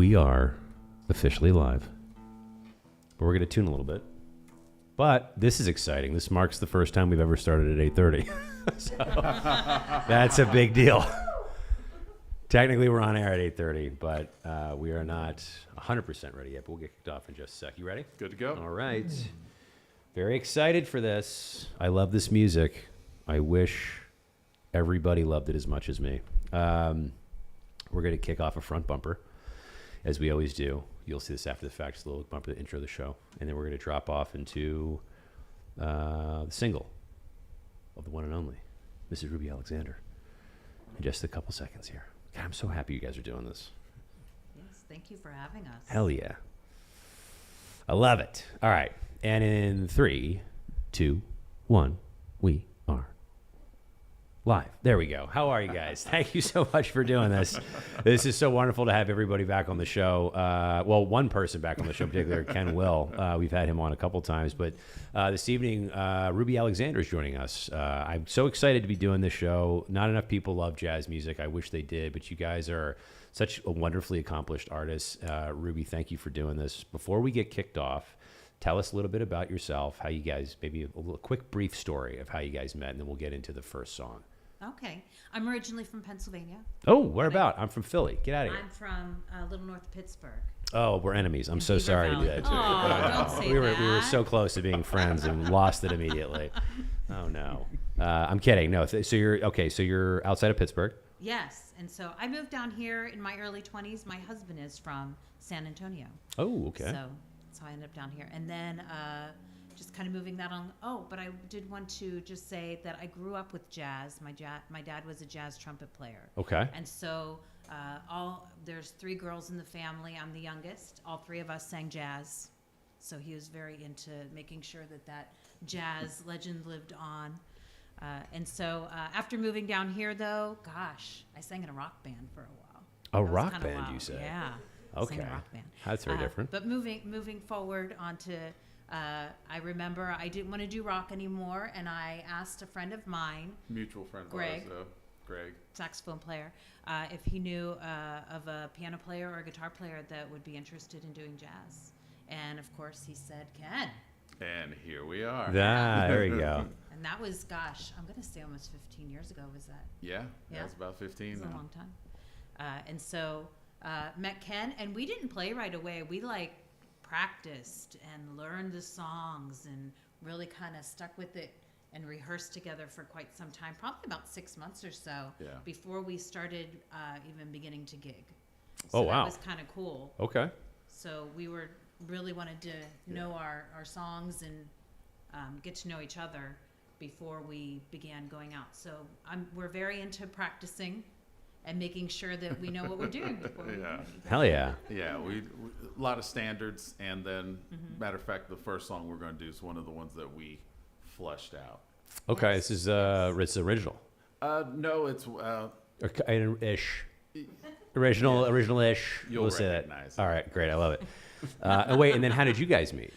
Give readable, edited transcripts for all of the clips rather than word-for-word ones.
We are officially live. But we're going to tune a little bit. But this is exciting. This marks the first time we've ever started at 8:30. So that's a big deal. Technically, we're on air at 8:30, but we are not 100% ready yet. But we'll get kicked off in just a sec. You ready? Good to go. All right. Very excited for this. I love this music. I wish everybody loved it as much as me. We're going to kick off a front bumper, as we always do. You'll see this after the fact, just a little bumper to intro the show. And then we're going to drop off into the single of the one and only, Mrs. Ruby Alexander, in just a couple seconds here. God, I'm so happy you guys are doing this. Yes, thank you for having us. Hell yeah. I love it. All right. And in 3, 2, 1, we are live. There we go. How are you guys? Thank you so much for doing this. This is so wonderful to have everybody back on the show. Well, one person back on the show, in particular, Ken Will. We've had him on a couple times, but this evening, Ruby Alexander is joining us. I'm so excited to be doing this show. Not enough people love jazz music. I wish they did, but you guys are such a wonderfully accomplished artist. Ruby, thank you for doing this. Before we get kicked off, tell us a little bit about yourself, how you guys, maybe a quick brief story of how you guys met, and then we'll get into the first song. Okay. I'm originally from Pennsylvania. Oh, where about? I'm from Philly. Get out of here. I'm from a little north of Pittsburgh. Oh, we're enemies. I'm so Beaver sorry Valley. to do that to you. Oh, don't say we that. were so close to being friends and lost it immediately. Oh no. I'm kidding. No. So you're okay. So you're outside of Pittsburgh. Yes. And so I moved down here in my early 20s. My husband is from San Antonio. Oh, okay. So I ended up down here. And then just kind of moving that on. Oh, but I did want to just say that I grew up with jazz. My dad was a jazz trumpet player. Okay. And so there's 3 girls in the family. I'm the youngest. All 3 of us sang jazz. So he was very into making sure that jazz legend lived on. And so after moving down here, though, gosh, I sang in a rock band for a while. A rock band, wild. you say? Yeah. Okay. Sang in a rock band. That's very different. But moving forward onto, I remember I didn't want to do rock anymore, and I asked a friend of mine, Mutual friend of Greg. ours, Greg. Saxophone player, if he knew of a piano player or a guitar player that would be interested in doing jazz. And of course he said, Ken. And here we are. There we go. And that was, gosh, I'm going to say almost 15 years ago. Was that? Yeah, Yeah. that was about 15 It was now. a long time. And so met Ken, and we didn't play right away. We practiced and learned the songs and really kind of stuck with it and rehearsed together for quite some time, probably about 6 months or so, before we started even beginning to gig. So Oh, wow. that was kind of cool. Okay. So we really wanted to know our songs and get to know each other before we began going out. So we're very into practicing and making sure that we know what we're doing before we Yeah. Hell yeah. Yeah, we a lot of standards, and then matter of fact, the first song we're going to do is one of the ones that we flushed out. Okay. Yes. This is it's original. No, it's Ish. Original-ish. You'll we'll say that. recognize it. All right. Great. I love it. And wait. And then how did you guys meet?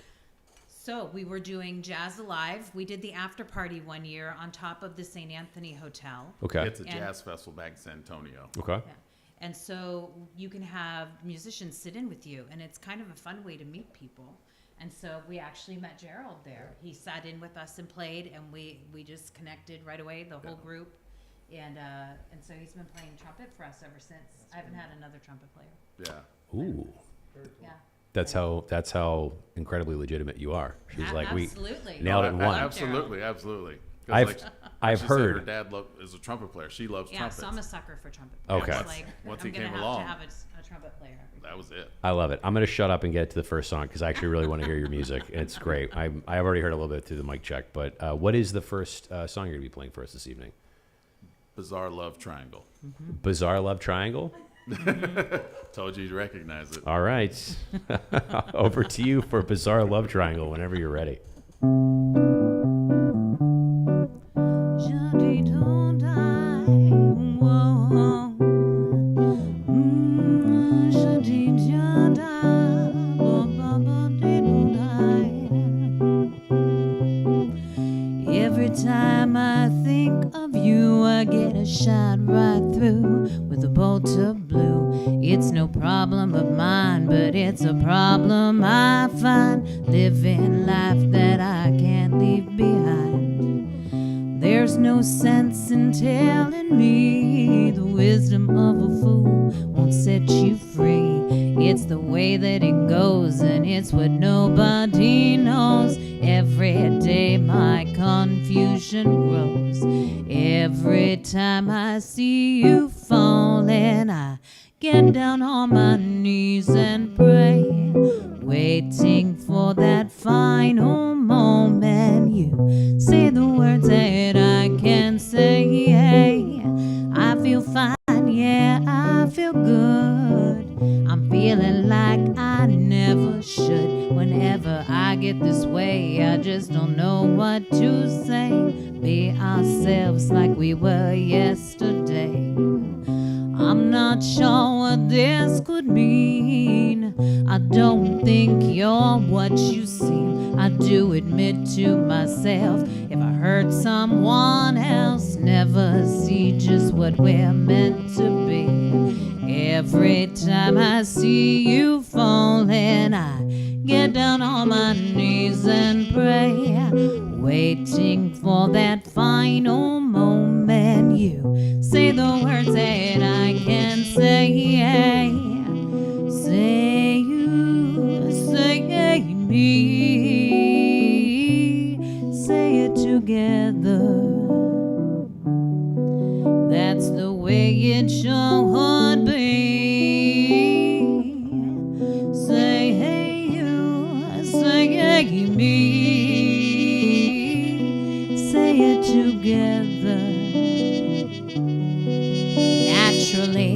So we were doing Jazz Alive. We did the after party one year on top of the St. Anthony Hotel. Okay. It's a And- jazz festival back in San Antonio. Okay. Yeah. And so you can have musicians sit in with you, and it's kind of a fun way to meet people. And so we actually met Gerald there. He sat in with us and played, and we just connected right away, the whole group. And so he's been playing trumpet for us ever since. I haven't had another trumpet player. Yeah. Ooh. Yeah. That's how incredibly legitimate you are. She's like, Absolutely. we nailed it in one. Absolutely. 'Cause I've she heard. said her dad is a trumpet player. She loves Yeah, trumpets. so I'm a sucker for trumpet Okay. players. Once I'm he gonna came have along. to have a trumpet player. That was it. I love it. I'm going to shut up and get to the first song because I actually really want to hear your music. It's great. I've already heard a little bit through the mic check, but what is the first song you're going to be playing for us this evening? Bizarre Love Triangle. Bizarre Love Triangle? Told you you'd recognize it. All right. Over to you for Bizarre Love Triangle whenever you're ready. Every time I think of you, I get a shot right through with a bolt of blue. It's no problem of mine, but it's a problem I find living life that I can't leave behind. There's no sense in telling me the wisdom of a fool won't set you free. It's the way that it goes, and it's what nobody knows. Every day my confusion grows. Every time I see you falling, I get down on my knees and pray, waiting for that final moment. You say the words that I can't say. I feel fine, yeah, I feel good. I'm feeling like I never should. Whenever I get this way, I just don't know what to say. Be ourselves like we were yesterday. I'm not sure what this could mean. I don't think you're what you seem. I do admit to myself, if I hurt someone else, never see just what we're meant to be. Every time I see you falling, I get down on my knees and pray, waiting for that final moment. You say the words that I can say. Say you, say me, say it together. That's the way it should be. Say hey you, say me, say it together. Naturally,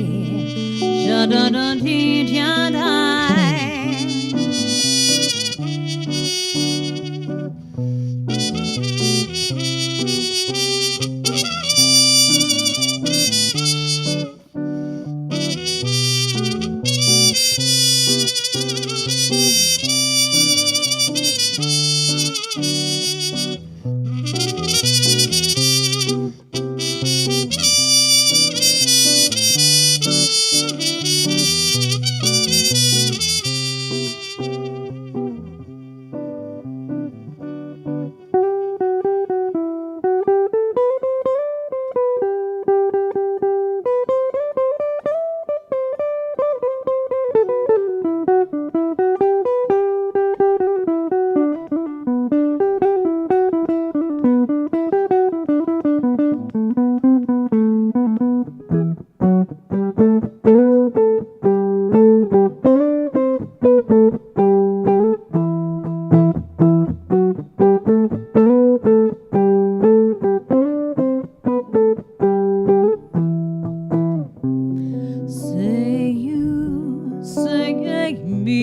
say you, say me,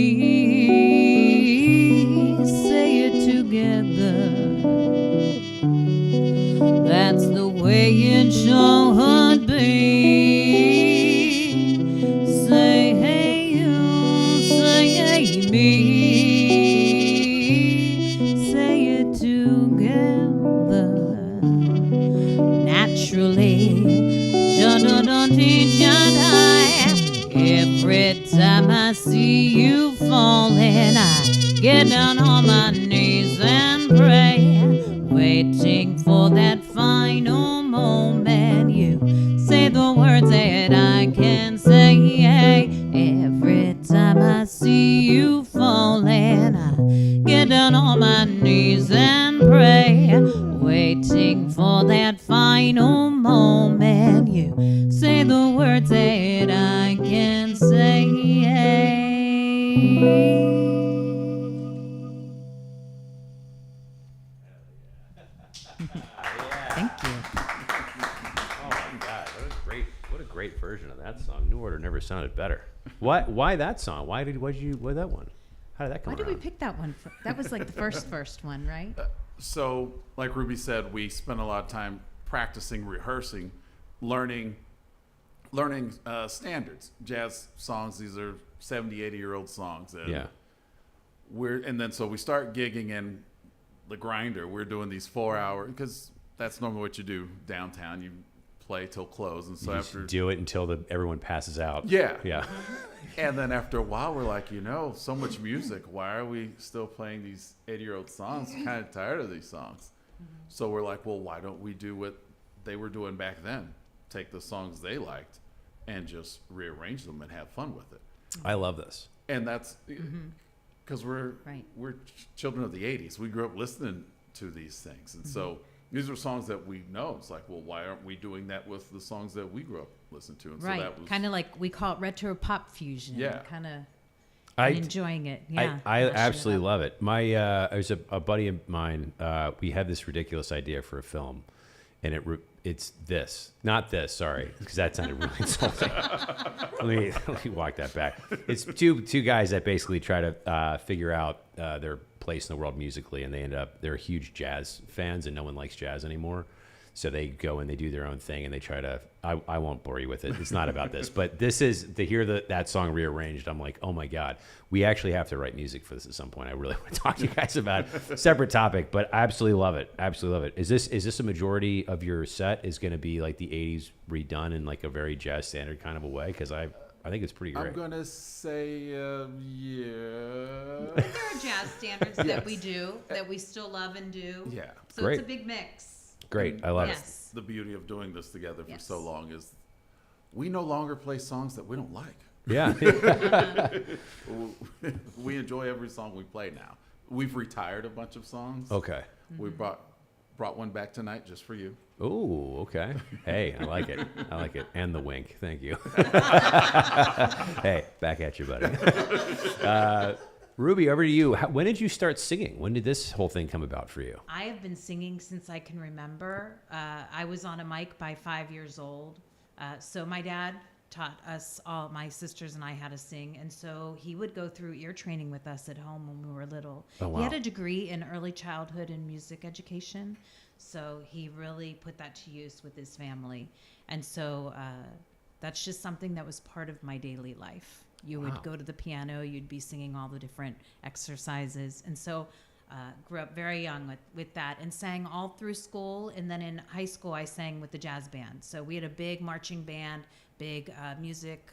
say it together. That's the way it should be. Say hey you, say me, say it together. Naturally, every time I see you falling, I get down on my knees and pray, waiting for that final moment. You say the words that I can say. Every time I see you falling, I get down on my knees and pray, waiting for that final moment. You say the words that I can say. Thank you. Oh my God, what a great version of that song. New Order never sounded better. Why that song? Why that one? How did that come Why did we around? pick that one? That was like the first one, right? So, like Ruby said, we spent a lot of time practicing, rehearsing, learning standards. Jazz songs, these are 70, 80-year-old songs. And Yeah. So we start gigging in the grinder. We're doing these 4-hour, because that's normally what you do downtown. You play till close. And so You just after do it until everyone passes out. yeah, Yeah. and then after a while, we're like, so much music. Why are we still playing these 80-year-old songs? I'm kind of tired of these songs. So we're like, well, why don't we do what they were doing back then? Take the songs they liked and just rearrange them and have fun with it. I love this. And that's because we're children of the 80s. We grew up listening to these things. And so these are songs that we know. It's like, well, why aren't we doing that with the songs that we grew up listening to? And so that was kind of like we call it retro pop fusion. Yeah. Kind of I enjoying it. Yeah, I Mashing it absolutely up. love it. My there's a buddy of mine. We had this ridiculous idea for a film, and it's this, not this. Sorry, because that sounded really insulting. let me walk that back. It's two guys that basically try to figure out their place in the world musically, and they're huge jazz fans, and no one likes jazz anymore. So they go and they do their own thing, and they try to. I won't bore you with it. It's not about this, but this is to hear that song rearranged. I'm like, oh my god, we actually have to write music for this at some point. I really want to talk to you guys about it. Separate topic, but I absolutely love it. Absolutely love it. Is this a majority of your set is going to be like the '80s redone in like a very jazz standard kind of a way? Because I think it's pretty great. I'm going to say, yeah. There are jazz standards that we do that we still love and do. Yeah. So Great. it's a big mix. Great, I love it. Yes. The beauty of doing this together for Yes. so long is we no longer play songs that we don't like. Yeah. We enjoy every song we play now. We've retired a bunch of songs. Okay. We brought one back tonight just for you. Oh, okay. Hey, I like it. I like it. And the wink. Thank you. Hey, back at you, buddy. Ruby, over to you. When did you start singing? When did this whole thing come about for you? I have been singing since I can remember. I was on a mic by 5 years old. So my dad taught us all, my sisters and I, how to sing. And so he would go through ear training with us at home when we were little. Oh, wow. He had a degree in early childhood and music education. So he really put that to use with his family. And so that's just something that was part of my daily life. You would Wow. go to the piano, you'd be singing all the different exercises. And so grew up very young with that and sang all through school. And then in high school, I sang with the jazz band. So we had a big marching band, big music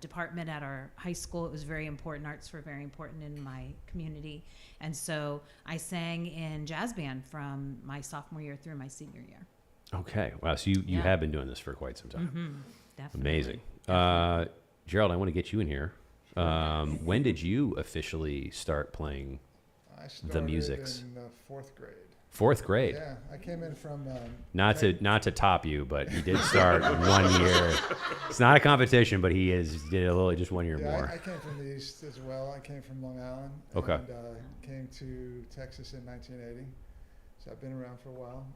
department at our high school. It was very important. Arts were very important in my community. And so I sang in jazz band from my sophomore year through my senior year. Okay. Wow. So you Yeah. have been doing this for quite some time. Mm-hmm. Definitely. Amazing. Gerald, I want to get you in here. When did you officially start playing I started musics? in fourth grade. Fourth grade? Yeah, I came in from. Not to top you, but he did start 1 year. It's not a competition, but he did a little just 1 year Yeah, more. I came from the east as well. I came from Long Island. Okay. And came to Texas in 1980. So I've been around for a while.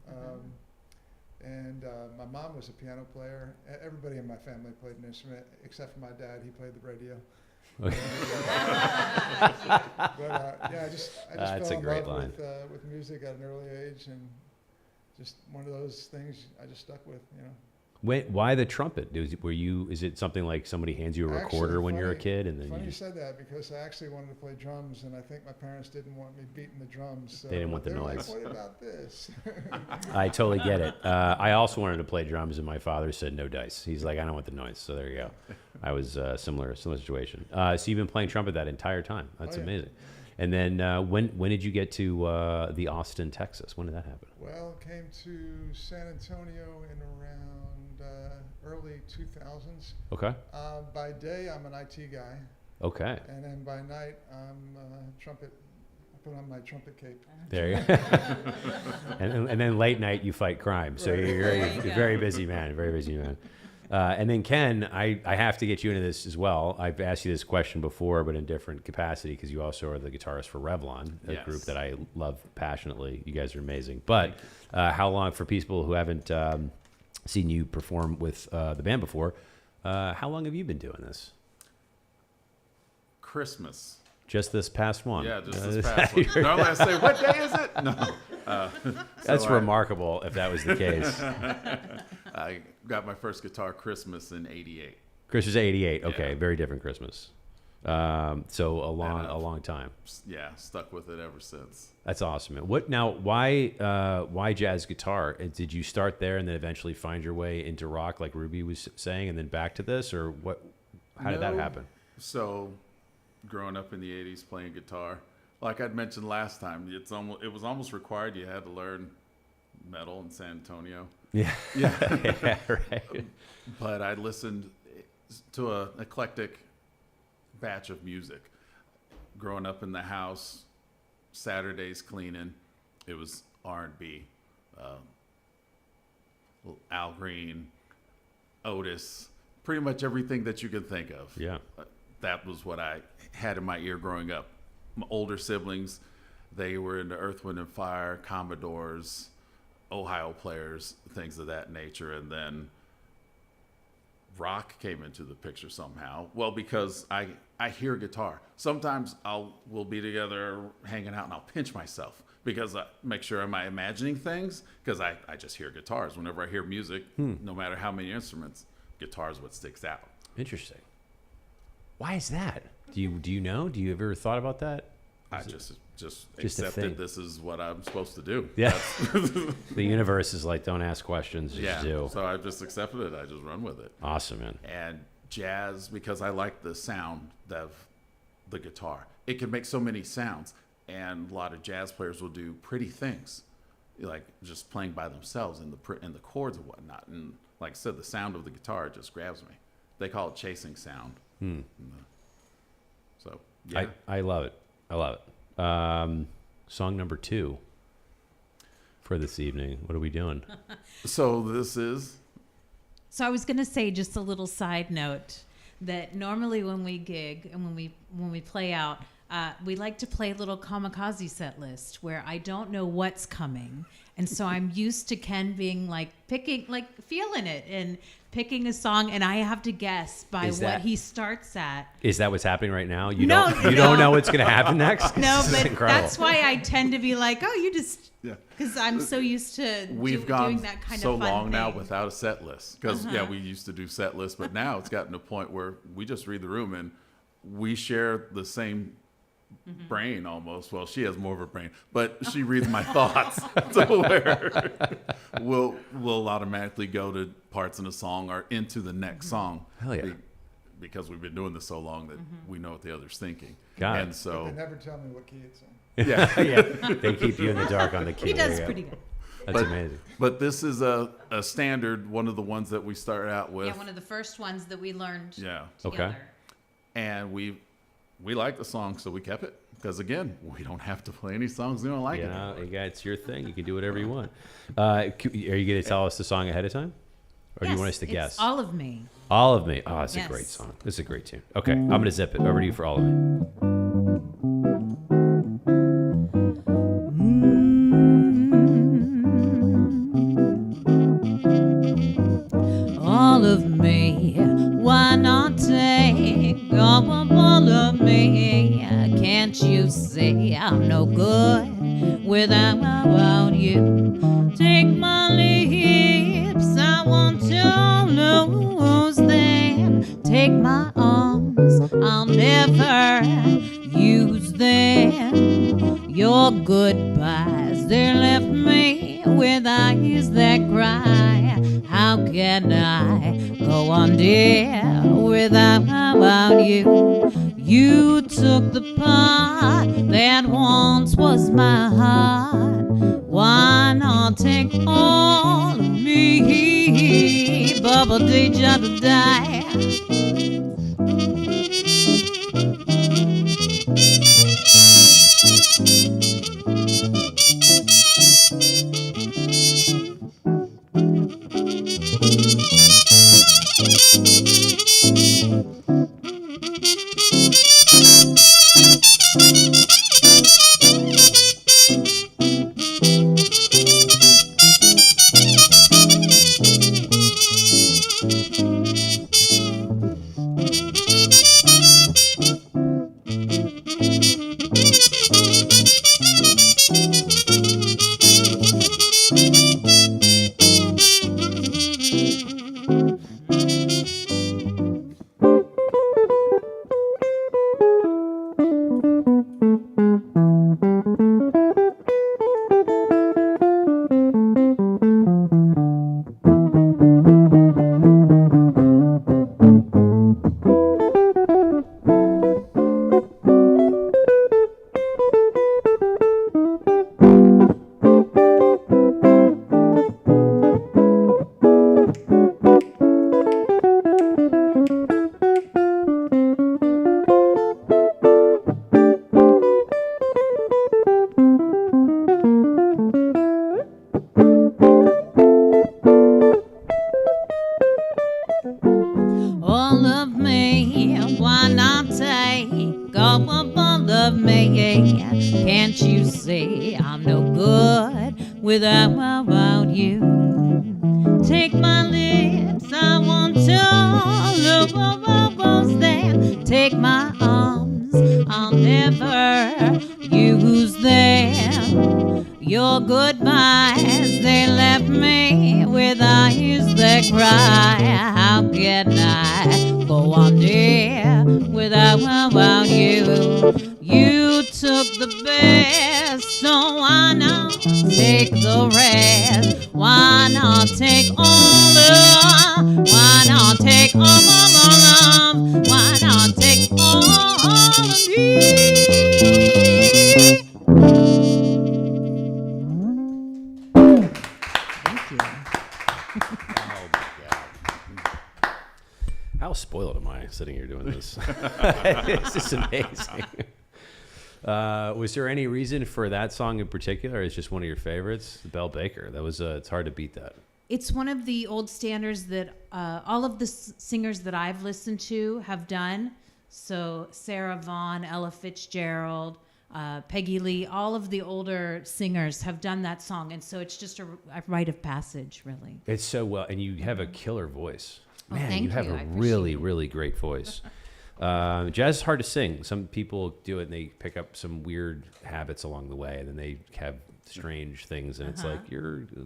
And my mom was a piano player. Everybody in my family played an instrument, except for my dad. He played the radio. Okay. But yeah, I just That's fell a in great love line. with music at an early age, and just one of those things I just stuck with, you know. Why the trumpet? Is it something like somebody hands you a recorder Actually, when you're a funny- kid and then Funny you you just said that, because I actually wanted to play drums, and I think my parents didn't want me beating the drums. So They didn't want the were noise. Like, what about this? I totally get it. I also wanted to play drums, and my father said no dice. He's like, I don't want the noise. So there you go. I was similar situation. So you've been playing trumpet that entire time. That's Oh, yeah. amazing. And then when did you get to the Austin, Texas? When did that happen? Well, came to San Antonio in around early 2000s. Okay. By day, I'm an IT guy, Okay. and then by night, I'm trumpet. I put on my trumpet cape. There you go. and then late night you fight crime. So Right. you're a very busy man. Very busy man. And then Ken, I have to get you into this as well. I've asked you this question before, but in different capacity, because you also are the guitarist for Revlon, a Yes. group that I love passionately. You guys are amazing. But how long, for people who haven't seen you perform with the band before, how long have you been doing this? Christmas. Just this past one? Yeah, just this past one. Normally I say, what day is it? No. That's So remarkable if that was the case. I got my first guitar Christmas in '88. Christmas 88. Okay, Yeah. very different Christmas. So a I've- long time. Yeah, stuck with it ever since. That's awesome, man. What now? Why jazz guitar? Did you start there and then eventually find your way into rock, like Ruby was saying, and then back to this, or what? How did that No. happen? So, growing up in the '80s, playing guitar, like I'd mentioned last time, it was almost required. You had to learn metal in San Antonio. Yeah, Yeah, yeah, right. but I listened to an eclectic batch of music. Growing up in the house, Saturdays cleaning, it was R&B, Al Green, Otis, pretty much everything that you could think of. Yeah, That was what I had in my ear growing up. My older siblings, they were into Earth, Wind and Fire, Commodores, Ohio players, things of that nature. And then rock came into the picture somehow. Well, because I hear guitar. Sometimes we'll be together hanging out and I'll pinch myself because I make sure am I imagining things, because I just hear guitars. Whenever I hear music, no matter how many instruments, guitar is what sticks out. interesting. Why is that? Do you know? Do you ever thought about that? I just Just a thing. accepted this is what I'm supposed to do. Yeah. The universe is like, don't ask questions, just Yeah. do. So I just accepted it. I just run with it. Awesome, man. And jazz, because I like the sound of the guitar. It can make so many sounds, and a lot of jazz players will do pretty things, like just playing by themselves in the chords and whatnot. And like I said, the sound of the guitar just grabs me. They call it chasing sound. So yeah, I love it. I love it. Song number 2 for this evening. What are we doing? so this is So I was going to say just a little side note that normally when we gig and when we play out, we like to play a little kamikaze set list where I don't know what's coming. And so I'm used to Ken being like feeling it and picking a song, and I have to guess by Is what that- he starts at. Is that what's happening right now? You No, don't no. know what's going to happen next? No, This is but incredible. that's why I tend to be like, oh, you just, yeah. because I'm so used to We've doing gone that kind so of fun long now thing. without a set list because we used to do set lists, but now it's gotten to a point where we just read the room and we share the same brain almost. Well, she has more of a brain, but she reads my thoughts, so where we'll automatically go to parts in a song or into the next song. Hell yeah. Because we've been doing this so long that we know what the other's thinking. Got it. And But so they never tell me what key it's in. yeah. Yeah, they keep you in the dark on the key. He There does you go. pretty good. That's amazing. But this is a standard, one of the ones that we started out with. Yeah, one of the first ones that we learned Yeah. together. And we liked the song, so we kept it. Because again, we don't have to play any songs we don't like You it. know, it's your thing. You can do whatever you want. Are you going to tell us the song ahead of time? Or do you want us to Yes, guess? it's All of Me. All of Me. Oh, it's a Yes. great song. This is a great tune. Okay, I'm going to zip it. Over to you for All of Me. All of me, why not take all of me? Can't you see I'm no good without you? Take my lips, I want to lose them. Take my arms, I'll never use them. Your goodbyes, they left me with eyes that cry. How can I go on, dear, without you? You took the part that once was my heart. Why not take all of me? Bubble dee jada die. Can't you see I'm no good without you? Take my lips, I want to look there. Take my arms, I'll never use them. Your goodbyes, they left me with eyes that cry. How can I go on, dear, without you? You took the best, so why not take the rest? Why not take all the? Why not take all the? Why not take all of me? Thank you. Oh my God. How spoiled am I sitting here doing this? This is amazing. Was there any reason for that song in particular? It's just one of your favorites, Belle Baker. That was it's hard to beat that. It's one of the old standards that all of the singers that I've listened to have done. So Sarah Vaughan, Ella Fitzgerald, Peggy Lee, all of the older singers have done that song. And so it's just a rite of passage, really. It's so well, and you have a killer voice. Oh, Man, thank you have you. a I appreciate really, it. really great voice. Jazz is hard to sing. Some people do it and they pick up some weird habits along the way, and then they have strange things, and it's like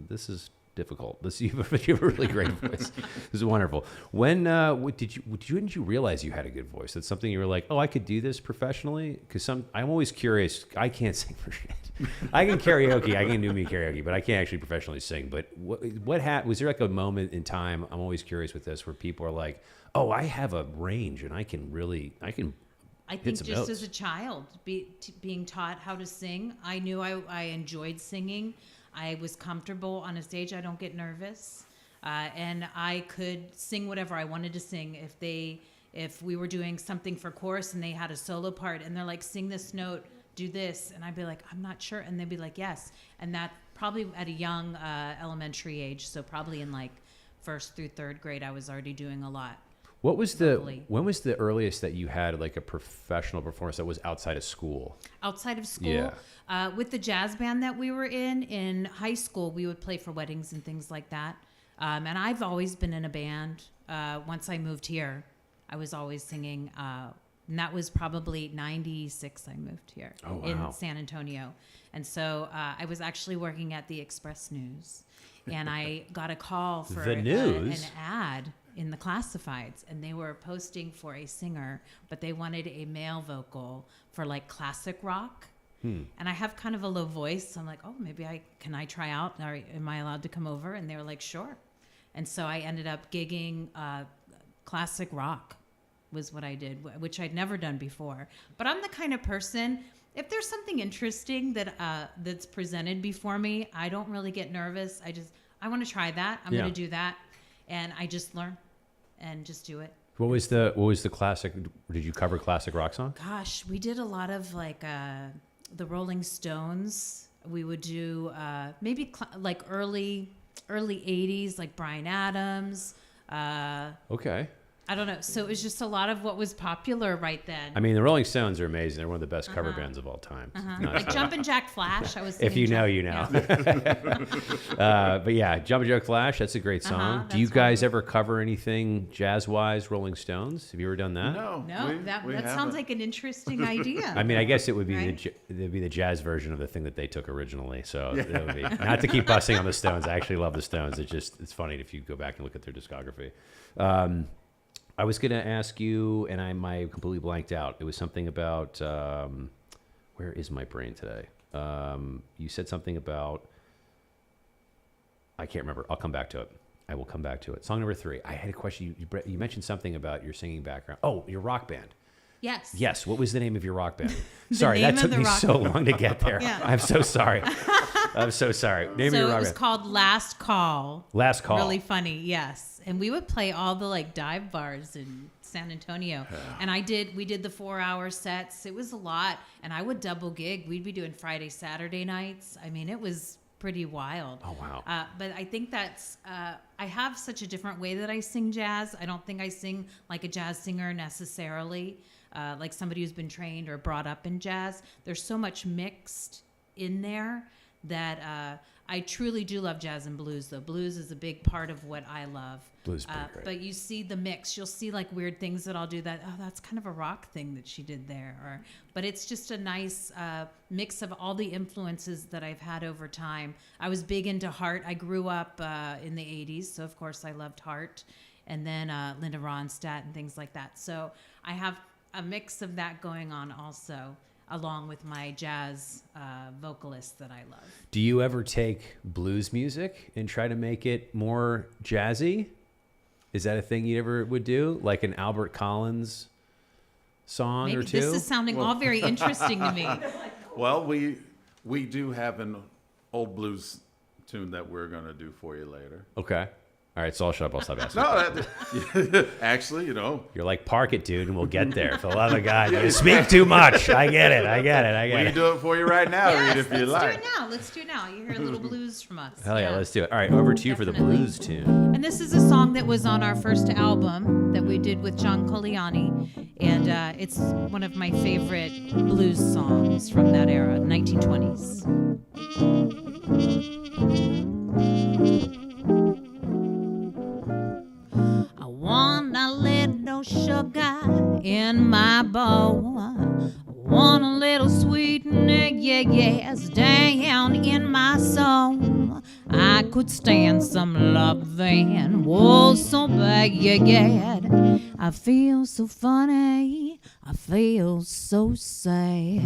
this is difficult. You have a really great voice. This is wonderful. When didn't you realize you had a good voice? That's something you were like, oh, I could do this professionally? Because I'm always curious. I can't sing for shit. I can karaoke. I can do me karaoke, but I can't actually professionally sing. But was there like a moment in time? I'm always curious with this where people are like, oh, I have a range and I can I think some just notes. as a child, being taught how to sing, I knew I enjoyed singing. I was comfortable on a stage. I don't get nervous. And I could sing whatever I wanted to sing. If we were doing something for chorus and they had a solo part and they're like, sing this note, do this. And I'd be like, I'm not sure. And they'd be like, yes. And that probably at a young elementary age. So probably in like first through third grade, I was already doing a lot. When was Totally. the earliest that you had like a professional performance that was outside of school? Outside of school, Yeah. with the jazz band that we were in high school, we would play for weddings and things like that. And I've always been in a band. Once I moved here, I was always singing. And that was probably 96 I moved here in San Antonio. And so I was actually working at the Express News. And I got a call for The News? an ad in the classifieds, and they were posting for a singer, but they wanted a male vocal for like classic rock. And I have kind of a low voice, so I'm like, oh, maybe can I try out? Am I allowed to come over? And they were like, sure. And so I ended up gigging classic rock was what I did, which I'd never done before. But I'm the kind of person, if there's something interesting that's presented before me, I don't really get nervous. I want to try that. I'm going to do that. And I just learn and just do it. What was the classic? Did you cover classic rock song? Gosh, we did a lot of like the Rolling Stones. We would do maybe like early 80s, like Bryan Adams. Okay. I don't know. So it was just a lot of what was popular right then. I mean, the Rolling Stones are amazing. They're one of the best cover bands of all time. Like Jumpin' Jack Flash. I was If you singing know, you know. But yeah, Jumpin' Jack Flash, that's a great song. Do you that's guys ever cover anything jazz-wise, Rolling Stones? Have you ever done that? No, that we sounds haven't. like an interesting idea. I mean, I guess it would be Right? it'd be the jazz version of the thing that they took originally. So that would be not to keep busting on the Stones. I actually love the Stones. It's funny if you go back and look at their discography. I was going to ask you, and I completely blanked out. It was something about where is my brain today? You said something about I can't remember. I'll come back to it. I will come back to it. Song number 3. I had a question. You mentioned something about your singing background. Oh, your rock band. Yes. Yes. What was the name of your rock band? Sorry, name that of took the me rock so long to get there. Yeah. I'm so sorry. I'm so sorry. Name of So your it rock was band. called Last Call. Last Call. Really funny, yes. And we would play all the like dive bars in San Antonio. And we did the 4-hour sets. It was a lot. And I would double gig. We'd be doing Friday, Saturday nights. I mean, it was pretty wild. Oh, wow. But I think that's, I have such a different way that I sing jazz. I don't think I sing like a jazz singer necessarily. like somebody who's been trained or brought up in jazz. There's so much mixed in there that I truly do love jazz and blues, though. Blues is a big part of what I love. Blues is pretty great. But you see the mix. You'll see like weird things that I'll do that, oh, that's kind of a rock thing that she did there. But it's just a nice mix of all the influences that I've had over time. I was big into Hart. I grew up in the 80s, so of course I loved Hart. And then Linda Ronstadt and things like that. So I have a mix of that going on also, along with my jazz vocalists that I love. Do you ever take blues music and try to make it more jazzy? Is that a thing you ever would do? Like an Albert Collins song Maybe or two? this is sounding all very interesting to me. Well, we do have an old blues tune that we're going to do for you later. Okay. All right, so I'll shut up. I'll stop asking. No, actually, You're like, park it, dude, and we'll get there. For the love of God, you speak too much. I get it. we can do it for you right now, Yes, Reed, if you like. Let's do it now. You hear a little blues from us. Hell yeah, let's do it. All right, over to you for the Definitely. blues tune. And this is a song that was on our first album that we did with John Coliani. And it's one of my favorite blues songs from that era, 1920s. I want a little sugar in my bowl. I want a little sweetness, yes, down in my soul. I could stand some loving, oh, so bad. I feel so funny, I feel so sad.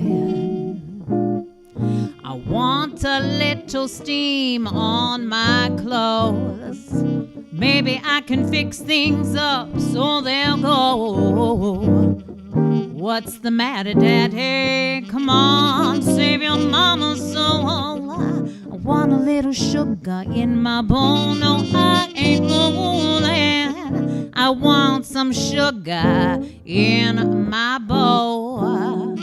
I want a little steam on my clothes. Maybe I can fix things up so they'll go. What's the matter, Daddy? Come on, save your mama's soul. I want a little sugar in my bowl. No, I ain't fooling. I want some sugar in my bowl.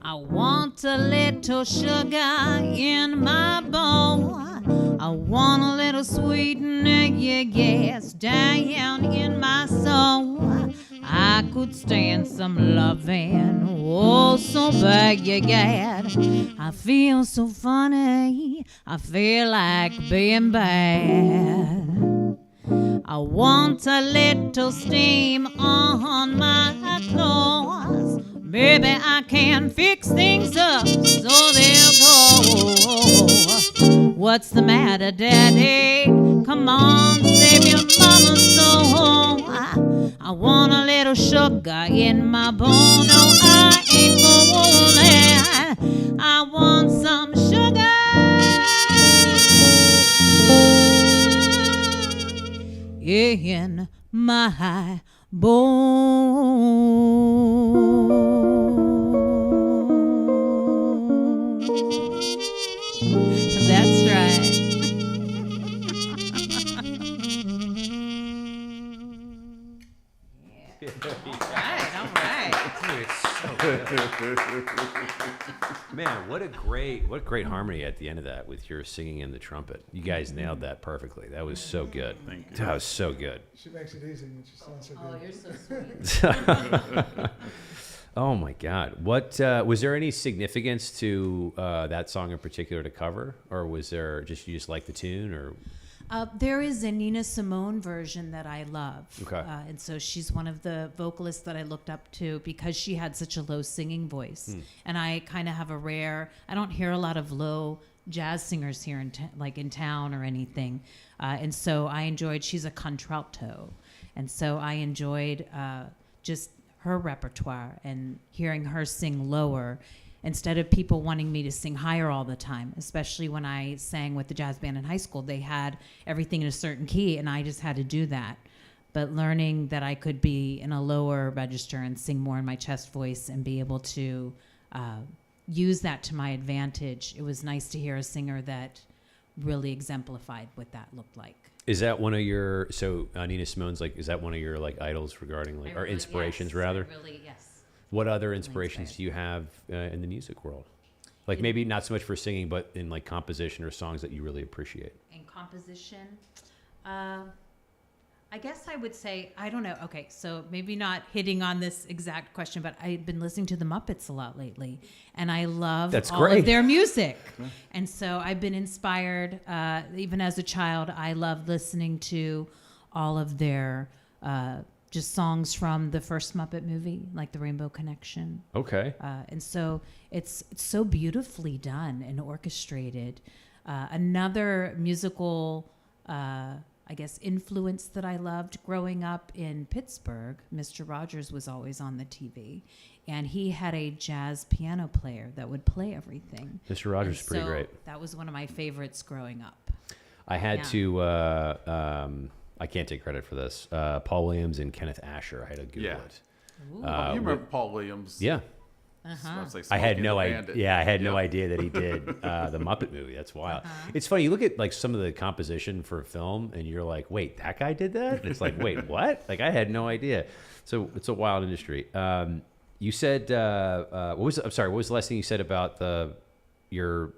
I want a little sugar in my bowl. I want a little sweetener, yes, down in my soul. I could stand some loving, oh, so bad. I feel so funny, I feel like being bad. I want a little steam on my clothes. Maybe I can fix things up so they'll go. What's the matter, Daddy? Come on, save your mama's soul. I want a little sugar in my bowl. No, I ain't fooling. I want some sugar in my bowl. That's Man, what great harmony at the end of that with your singing and the trumpet. You guys nailed that perfectly. That was so good. Thank you. That was so good. She makes it easy when she sounds so Oh, good. you're so sweet. Oh my God! What was there any significance to that song in particular to cover, or was there just you just like the tune, or There is a Nina Simone version that I love. Okay. And so she's one of the vocalists that I looked up to because she had such a low singing voice. And I kind of have I don't hear a lot of low jazz singers here in town or anything. And so she's a contralto. And so I enjoyed just her repertoire and hearing her sing lower instead of people wanting me to sing higher all the time, especially when I sang with the jazz band in high school. They had everything in a certain key, and I just had to do that. But learning that I could be in a lower register and sing more in my chest voice and be able to use that to my advantage, it was nice to hear a singer that really exemplified what that looked like. is that one of your Nina Simone's is that one of your idols regarding or inspirations rather? Yes. What other inspirations do you have in the music world? Maybe not so much for singing, but in composition or songs that you really appreciate. In composition, I guess I would say, I don't know. Okay, so maybe not hitting on this exact question, but I've been listening to the Muppets a lot lately, and I love all of their music. And so I've been inspired, even as a child, I loved listening to all of their just songs from the first Muppet movie, like the Rainbow Connection. Okay. And so it's so beautifully done and orchestrated. Another musical, I guess, influence that I loved growing up in Pittsburgh, Mr. Rogers was always on the TV, and he had a jazz piano player that would play everything. Mr. Rogers is pretty great. That was one of my favorites growing up. I had to, I can't take credit for this, Paul Williams and Kenneth Asher. I had to Google it. Ooh. You remember Paul Williams? Yeah. I I had no idea. Yeah, I had no idea that he did the Muppet movie. That's wild. It's funny. You look at some of the composition for a film, and you're like, "Wait, that guy did that?" And it's like, "Wait, what?" I had no idea. So it's a wild industry. You said what was the last thing you said about your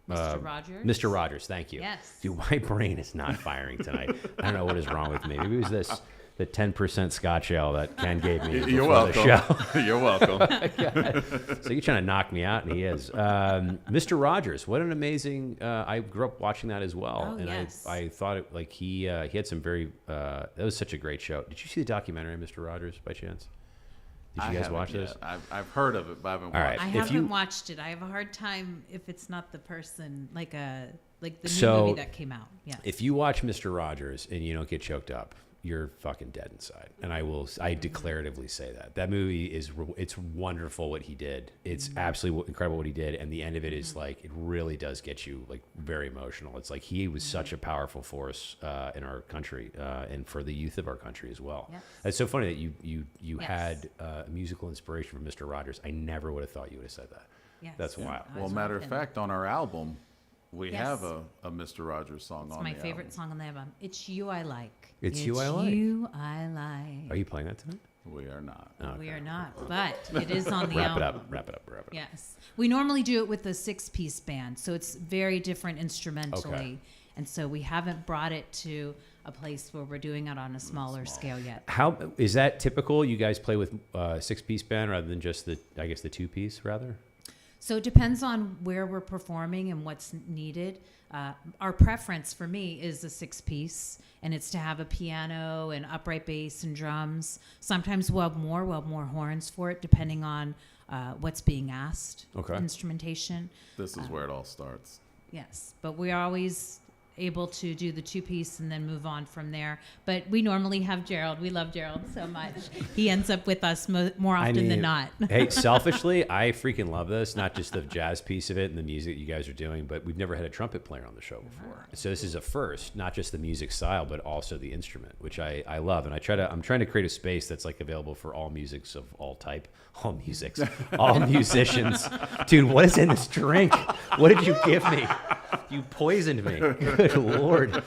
Mr. Rogers? Mr. Rogers, thank you. Yes. Dude, my brain is not firing tonight. I don't know what is wrong with me. Maybe it was the 10% Scotch ale that Ken gave me You're before the welcome. show. You're welcome. So you're trying to knock me out, and he is. Mr. Rogers, what an amazing. I grew up watching that as well, Oh, and yes. I thought it he had some very. That was such a great show. Did you see the documentary, Mr. Rogers, by chance? Did you guys watch this? I've heard of it, but I haven't All watched right. I it. If haven't you- watched it. I have a hard time if it's not the person, like the new So, movie that came out. Yeah. If you watch Mr. Rogers and you don't get choked up, you're fucking dead inside. And I declaratively say that movie it's wonderful what he did. It's absolutely incredible what he did. And the end of it is it really does get you very emotional. It's like he was such a powerful force in our country and for the youth of our country as well. Yes. It's so funny that you Yes. had a musical inspiration from Mr. Rogers. I never would have thought you would have said that. Yes. That's wild. I Well, was matter with of him. fact, on our album, we Yes. have a Mr. Rogers song It's on my the favorite album. song on the album. It's You I Like. It's You I Like. You I Like. Are you playing that tonight? We are not. Oh, We okay. are not, but it is on the Wrap it album. up. Wrap it up. Yes. We normally do it with a 6-piece band, so it's very different instrumentally. Okay. And so we haven't brought it to a place where we're doing it on a smaller scale yet. How is that typical? You guys play with 6-piece band rather than just the 2-piece rather? So it depends on where we're performing and what's needed. Our preference for me is a 6-piece, and it's to have a piano and upright bass and drums. Sometimes we'll have more horns for it, depending on what's being asked. Okay. Instrumentation. This is where it all starts. Yes, but we're always able to do the 2-piece and then move on from there. But we normally have Gerald. We love Gerald so much. He ends up with us more often than not. Hey, selfishly, I freaking love this. Not just the jazz piece of it and the music you guys are doing, but we've never had a trumpet player on the show before. So this is a first, not just the music style, but also the instrument, which I love. And I'm trying to create a space that's available for all musics of all type, all musicians. Dude, what is in this drink? What did you give me? You poisoned me. Good Lord.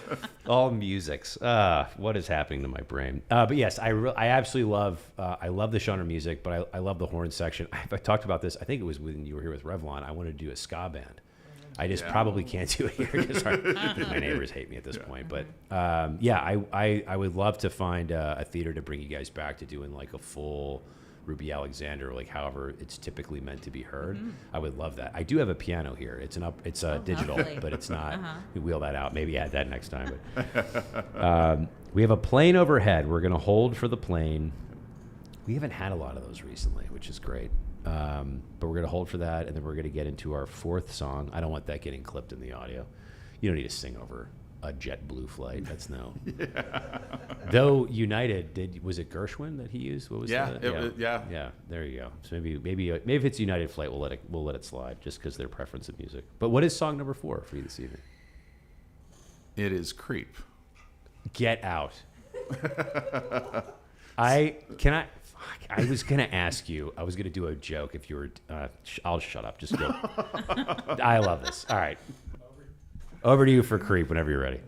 All musics. What is happening to my brain? But yes, I absolutely love. I love the genre music, but I love the horn section. I talked about this. I think it was when you were here with Revlon. I wanted to do a ska band. I just probably can't do it here because my neighbors hate me at this point. But I would love to find a theater to bring you guys back to doing like a full Ruby Alexander, like however it's typically meant to be heard. I would love that. I do have a piano here. It's digital, lovely. but it's not. We wheel that out. Maybe add that next time. But we have a plane overhead. We're gonna hold for the plane. We haven't had a lot of those recently, which is great. But we're gonna hold for that, and then we're gonna get into our fourth song. I don't want that getting clipped in the audio. You don't need to sing over a JetBlue flight. That's no. Though United was it Gershwin that he used? What was that? Yeah. There you go. So maybe if it's United flight, we'll let it slide just because their preference of music. But what is song number 4 for you this evening? It is Creep. Get out. I was gonna ask you. I was gonna do a joke if you were. I'll shut up. Just go. I love this. All right. Over to you for Creep whenever you're ready.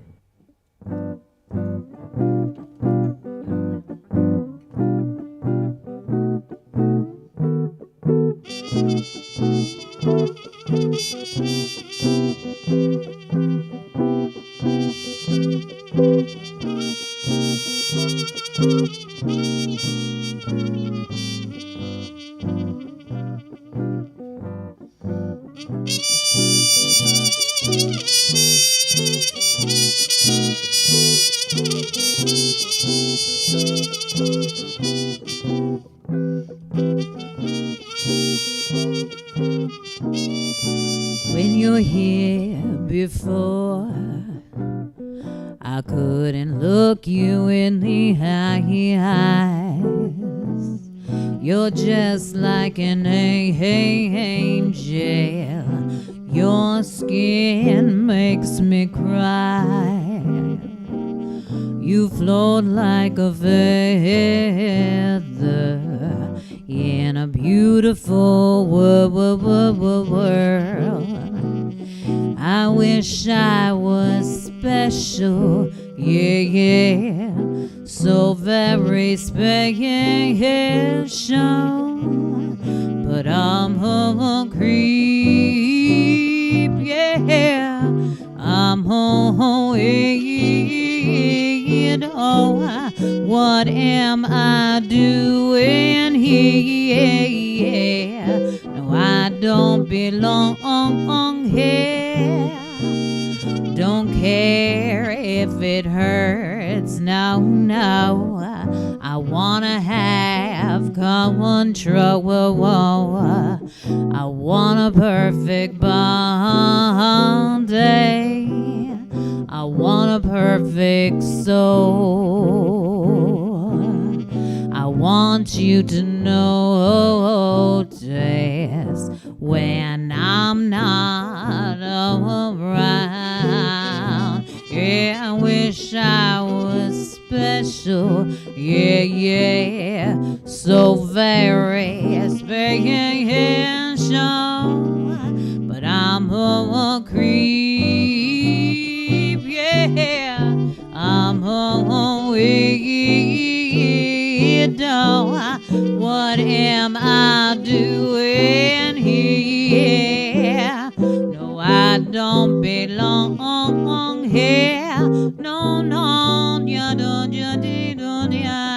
When you're here before, I couldn't look you in the eyes. You're just like an angel. Your skin makes me cry. You float like a feather in a beautiful world. I wish I was special, yeah, so very special. But I'm a creep, yeah, I'm what am I doing here? No, I don't belong here. Don't care if it hurts, no. I wanna have control. I want a perfect body. I want a perfect soul. I want you to notice when I'm not around. Yeah, I wish I was special. Yeah, so very special. But I'm a creep. Yeah, I'm a weirdo. What am I doing here? No, I don't belong here. No, you don't, yeah.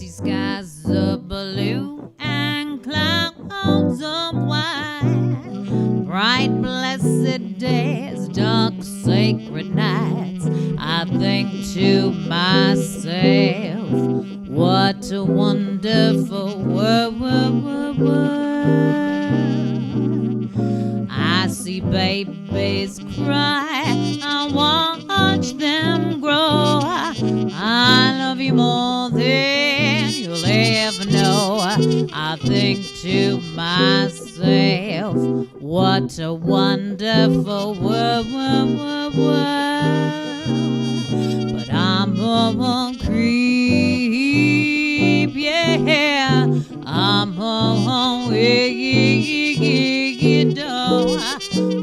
see skies of blue and clouds of white, bright blessed days, dark sacred nights. I think to myself, what a wonderful world. I see babies cry, I watch them grow. I love you more than you'll ever know. I think to myself, what a wonderful world. But I'm a creep, yeah. I'm a wicked dog.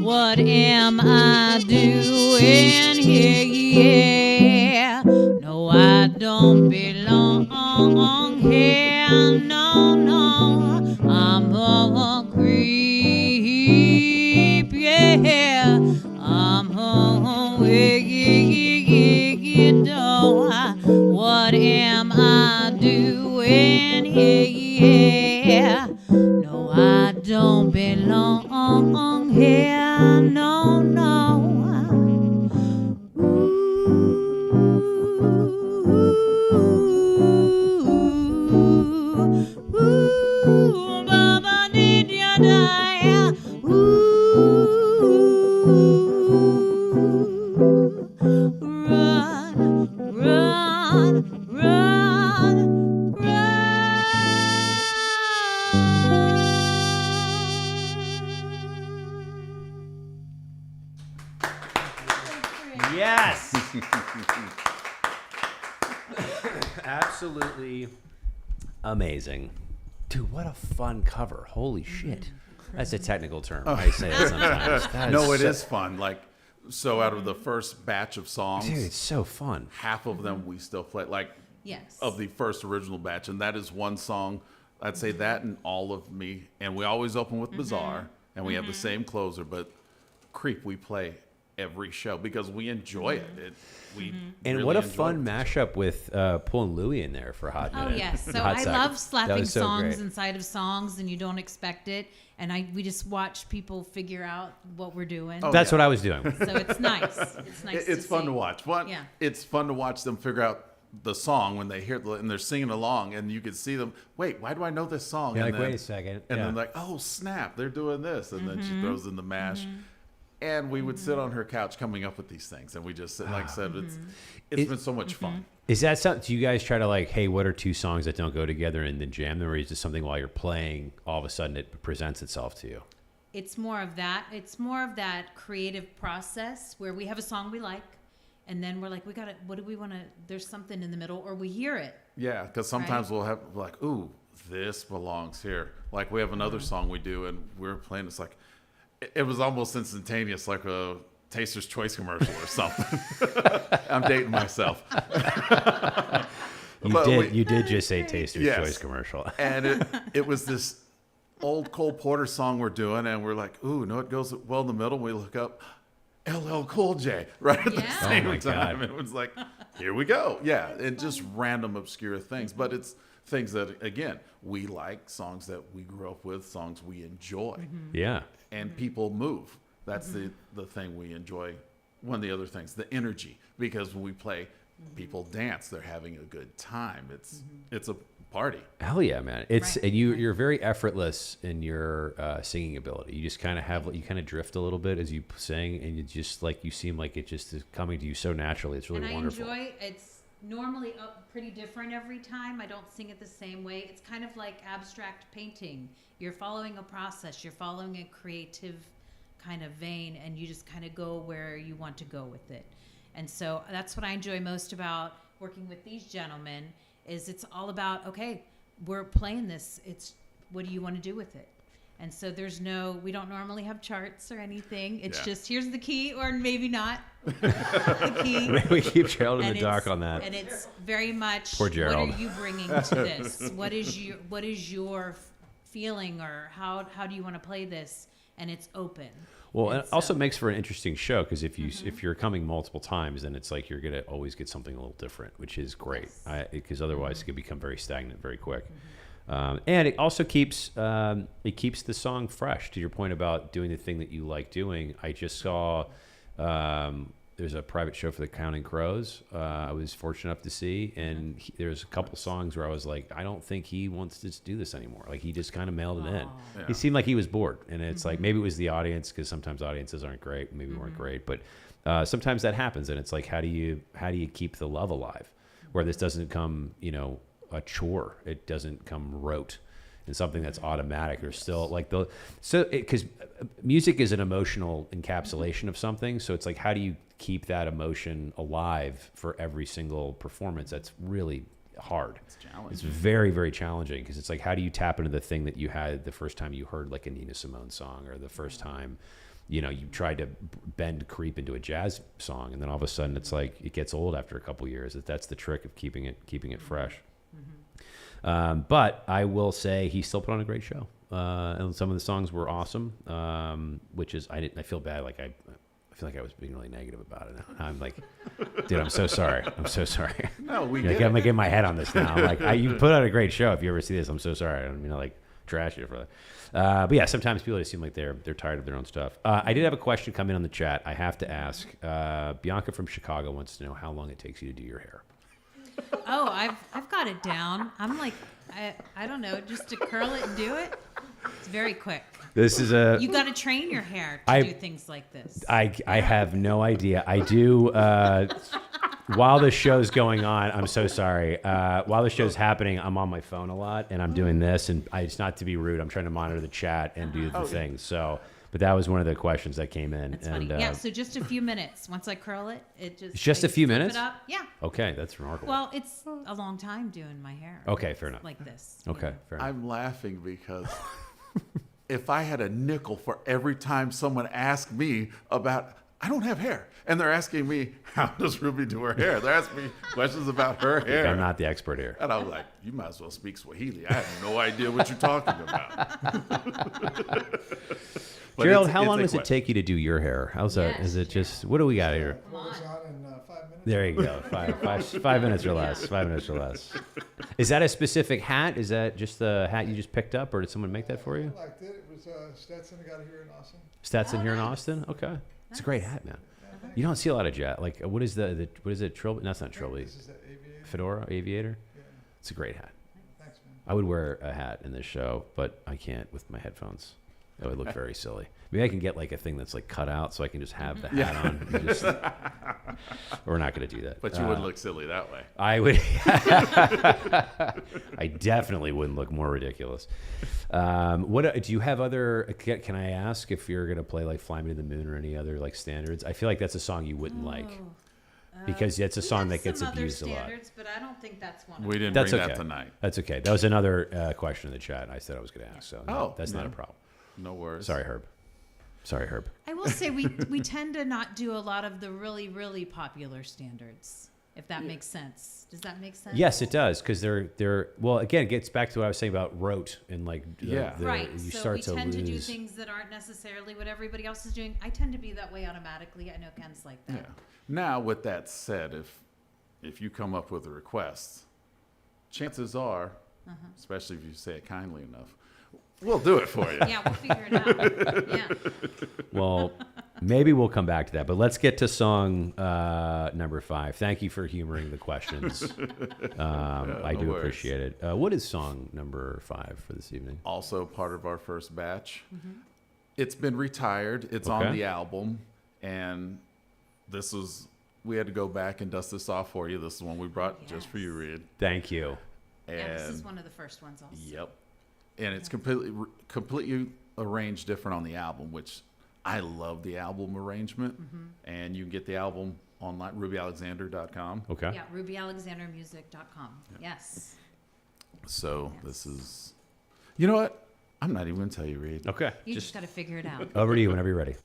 What am I doing here? Yeah. No, I don't belong here. No, no. I'm a creep, yeah. I'm a wicked dog. What am I doing here? No, I don't belong here. No, no. Ooh, Baba, did you die? Run, run, Yes. Absolutely amazing. Dude, what a fun cover. Holy shit. That's a technical term. I say it sometimes. That No, it so- is fun. Like, so out of the first batch of songs, Dude, it's so fun. half of them we still play. Like, Yes. of the first original batch, and that is one song. I'd say that and All of Me, and we always open with Bizarre, and we have the same closer. But Creep, we play every show because we enjoy it. We And really what a enjoy fun it. mashup with pulling Louie in there for a hot Oh minute. yes, so Hot I second. love That slapping was so songs great. inside of songs, and you don't expect it. And we just watch people figure out what we're doing. Oh, That's yeah. what I was doing. So it's nice. It's nice. It's fun see. to watch. One, Yeah. it's fun to watch them figure out the song when they hear it and they're singing along, and you can see them. Wait, why do I know this song? You're and like, then, wait a second. And Yeah. then like, oh snap, they're doing this, and then Mm-hmm. she throws in the mash. And we would sit on her couch coming up with these things, and we just sit. Like I said, it's been so much fun. Is that something? Do you guys try to like, hey, what are two songs that don't go together and then jam them, or is it something while you're playing, all of a sudden it presents itself to you? It's more of that. It's more of that creative process where we have a song we like, and then we're like, we got to. What do we want to? There's something in the middle, or we hear it. Yeah, because sometimes we'll have like, ooh, this belongs here. Like we have another song we do, and we're playing. It's like, it was almost instantaneous, like a Taster's Choice commercial or something. I'm dating myself. But You did just say Taster's Yes. Choice commercial. And it was this old Cole Porter song we're doing, and we're like, ooh, no, it goes well in the middle. We look up, LL Cool J, right at the Yeah. same Oh my time. God. It was like, here we go. Yeah, and just random obscure things. But it's things that, again, we like, songs that we grew up with, songs we enjoy. Yeah. And people move. That's the thing we enjoy. One of the other things, the energy, because when we play, people dance. They're having a good time. It's a party. Hell yeah, man! It's Right. and you're very effortless in your singing ability. You just kind of have you kind of drift a little bit as you sing, and you just like you seem like it just is coming to you so naturally. It's really And wonderful. I enjoy. It's normally pretty different every time. I don't sing it the same way. It's kind of like abstract painting. You're following a process. You're following a creative kind of vein, and you just kind of go where you want to go with it. And so that's what I enjoy most about working with these gentlemen is it's all about, okay, we're playing this. It's what do you want to do with it? And so we don't normally have charts or anything. It's Yeah. just here's the key or maybe not the key. We keep Gerald in And the dark it's- on that. And it's very much Poor Gerald. what are you bringing to this? What is your feeling or how do you want to play this? And it's open. Well, And it also so- makes for an interesting show because if you're coming multiple times, then it's like you're gonna always get something a little different, which is great. Because otherwise it could become very stagnant very quick. And it also keeps the song fresh. To your point about doing the thing that you like doing, I just saw there's a private show for the Counting Crows. I was fortunate enough to see, and there's a couple songs where I was like, I don't think he wants to do this anymore. Like he just kind of mailed it in. Yeah. He seemed like he was bored, and it's like maybe it was the audience because sometimes audiences aren't great, maybe weren't great, but sometimes that happens, and it's like how do you keep the love alive, where this doesn't come a chore, it doesn't come rote. And something that's automatic. There's still like because music is an emotional encapsulation of something. So it's like, how do you keep that emotion alive for every single performance? That's really hard. It's challenging. It's very, very challenging because it's like, how do you tap into the thing that you had the first time you heard like a Nina Simone song, or the first time, you tried to bend creep into a jazz song, and then all of a sudden it's like it gets old after a couple years. That's the trick of keeping it fresh. But I will say he still put on a great show, and some of the songs were awesome. Which is I feel bad, like I feel like I was being really negative about it. Now I'm like, dude, I'm so sorry. I'm so sorry. No, we Like, get I'm it. gonna get my head on this now. I'm like, you put on a great show. If you ever see this, I'm so sorry. I don't mean to like trash you for that. But yeah, sometimes people just seem like they're tired of their own stuff. I did have a question come in on the chat. I have to ask. Bianca from Chicago wants to know how long it takes you to do your hair. Oh, I've got it down. I'm like, I don't know, just to curl it and do it. It's very quick. This is You got to train your hair to I- do things like this. I have no idea. I do. While the show's going on, I'm so sorry. While the show's happening, I'm on my phone a lot, and I'm doing this. And it's not to be rude. I'm trying to monitor the chat and do the things. So, but that was one of the questions that came in. That's and funny. Yeah, so just a few minutes. Once I curl it, it just It's just I a few flip minutes? It up. Yeah. okay, that's remarkable. Well, it's a long time doing my hair. Okay, fair enough. Like this. Okay, fair enough. I'm laughing because if I had a nickel for every time someone asked me about, I don't have hair, and they're asking me, how does Ruby do her hair? They're asking me questions about her hair. I'm not the expert here. And I was like, you might as well speak Swahili. I have no idea what you're talking about. But Gerald, it's- how it's long a does it question. take you to do your hair? How's that? Yes, Is it just, what do we got here? What was on in 5 minutes? There you go. 5 minutes or less. 5 minutes or less. Is that a specific hat? Is that just the hat you just picked up, or did someone make that for you? I liked it. It was Stetson. I got it here in Austin. Stetson here in Austin? Okay. It's a great hat, man. You don't see a lot of jet. Like, what is what is it? Trilby? No, that's not Trilby. This is the Aviator. Fedora, Aviator. Yeah. It's a great hat. Thanks, man. I would wear a hat in this show, but I can't with my headphones. That would look very silly. Maybe I can get like a thing that's like cut out so I can just have the hat on. And just, we're not going to do that. But you wouldn't look silly that way. I would. I definitely wouldn't look more ridiculous. What do you have other? Can I ask if you're gonna play like "Fly Me to the Moon" or any other like standards? I feel like that's a song you wouldn't like because it's a song that gets abused a lot. But I don't think that's one. We didn't That's bring okay. that tonight. That's okay. That was another question in the chat. I said I was gonna ask, so no, Oh, that's not yeah. a problem. No worries. Sorry, Herb. Sorry, Herb. I will say we tend to not do a lot of the really, really popular standards, if that makes sense. Does that make sense? Yes, it does because they're well. Again, it gets back to what I was saying about rote and like Yeah. Right. You So start we to tend to do lose. things that aren't necessarily what everybody else is doing. I tend to be that way automatically. I know Ken's like that. Yeah. Now, with that said, if you come up with a request, chances are, especially if you say it kindly enough, we'll do it for you. Yeah, we'll figure it out. Yeah. Well, maybe we'll come back to that, but let's get to song number 5. Thank you for humoring the questions. I no do worries. appreciate it. What is song number 5 for this evening? Also part of our first batch. It's been retired. It's Okay. on the album, and we had to go back and dust this off for you. This is one we brought just for you, Reed. Thank you. And Yeah, this is one of the first ones also. Yep. And it's completely arranged different on the album, which I love the album arrangement. And you can get the album online, rubyalexander.com. Okay. Yeah, rubyalexandermusic.com. Yes. So this is, you know what? I'm not even going to tell you, Reed. Okay. You just got to figure it out. Over to you whenever you're ready.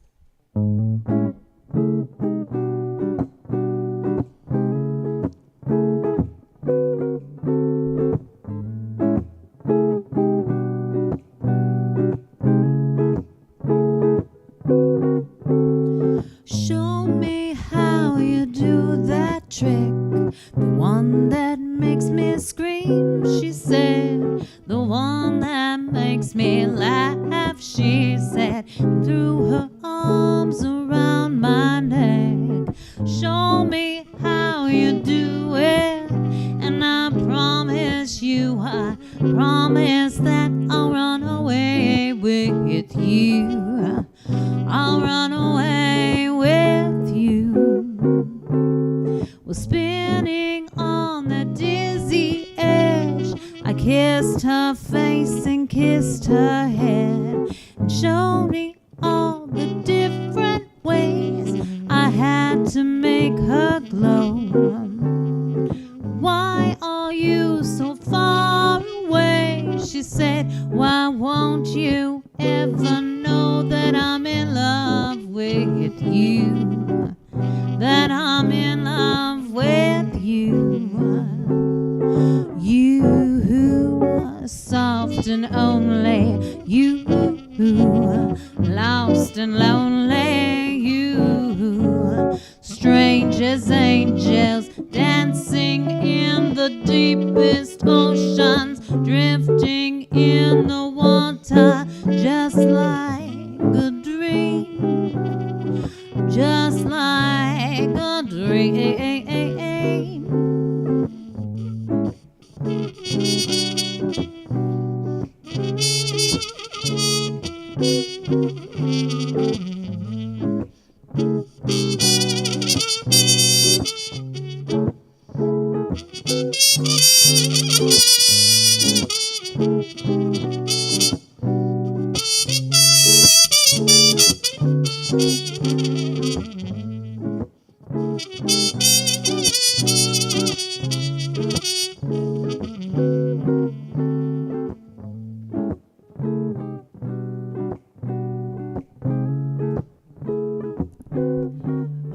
miss you. I promise that I'll run away with you. I'll run away with you. We're spinning on the dizzy edge. I kissed her face and kissed her head, and showed me all the different ways I had to make her glow. Why are you so far away? She said, why won't you ever know that I'm in love with you? That I'm in love with you. You who are soft and only, you lost and lonely, you strange as angels dancing in the deepest oceans, drifting in the water just like a dream, just like a dream.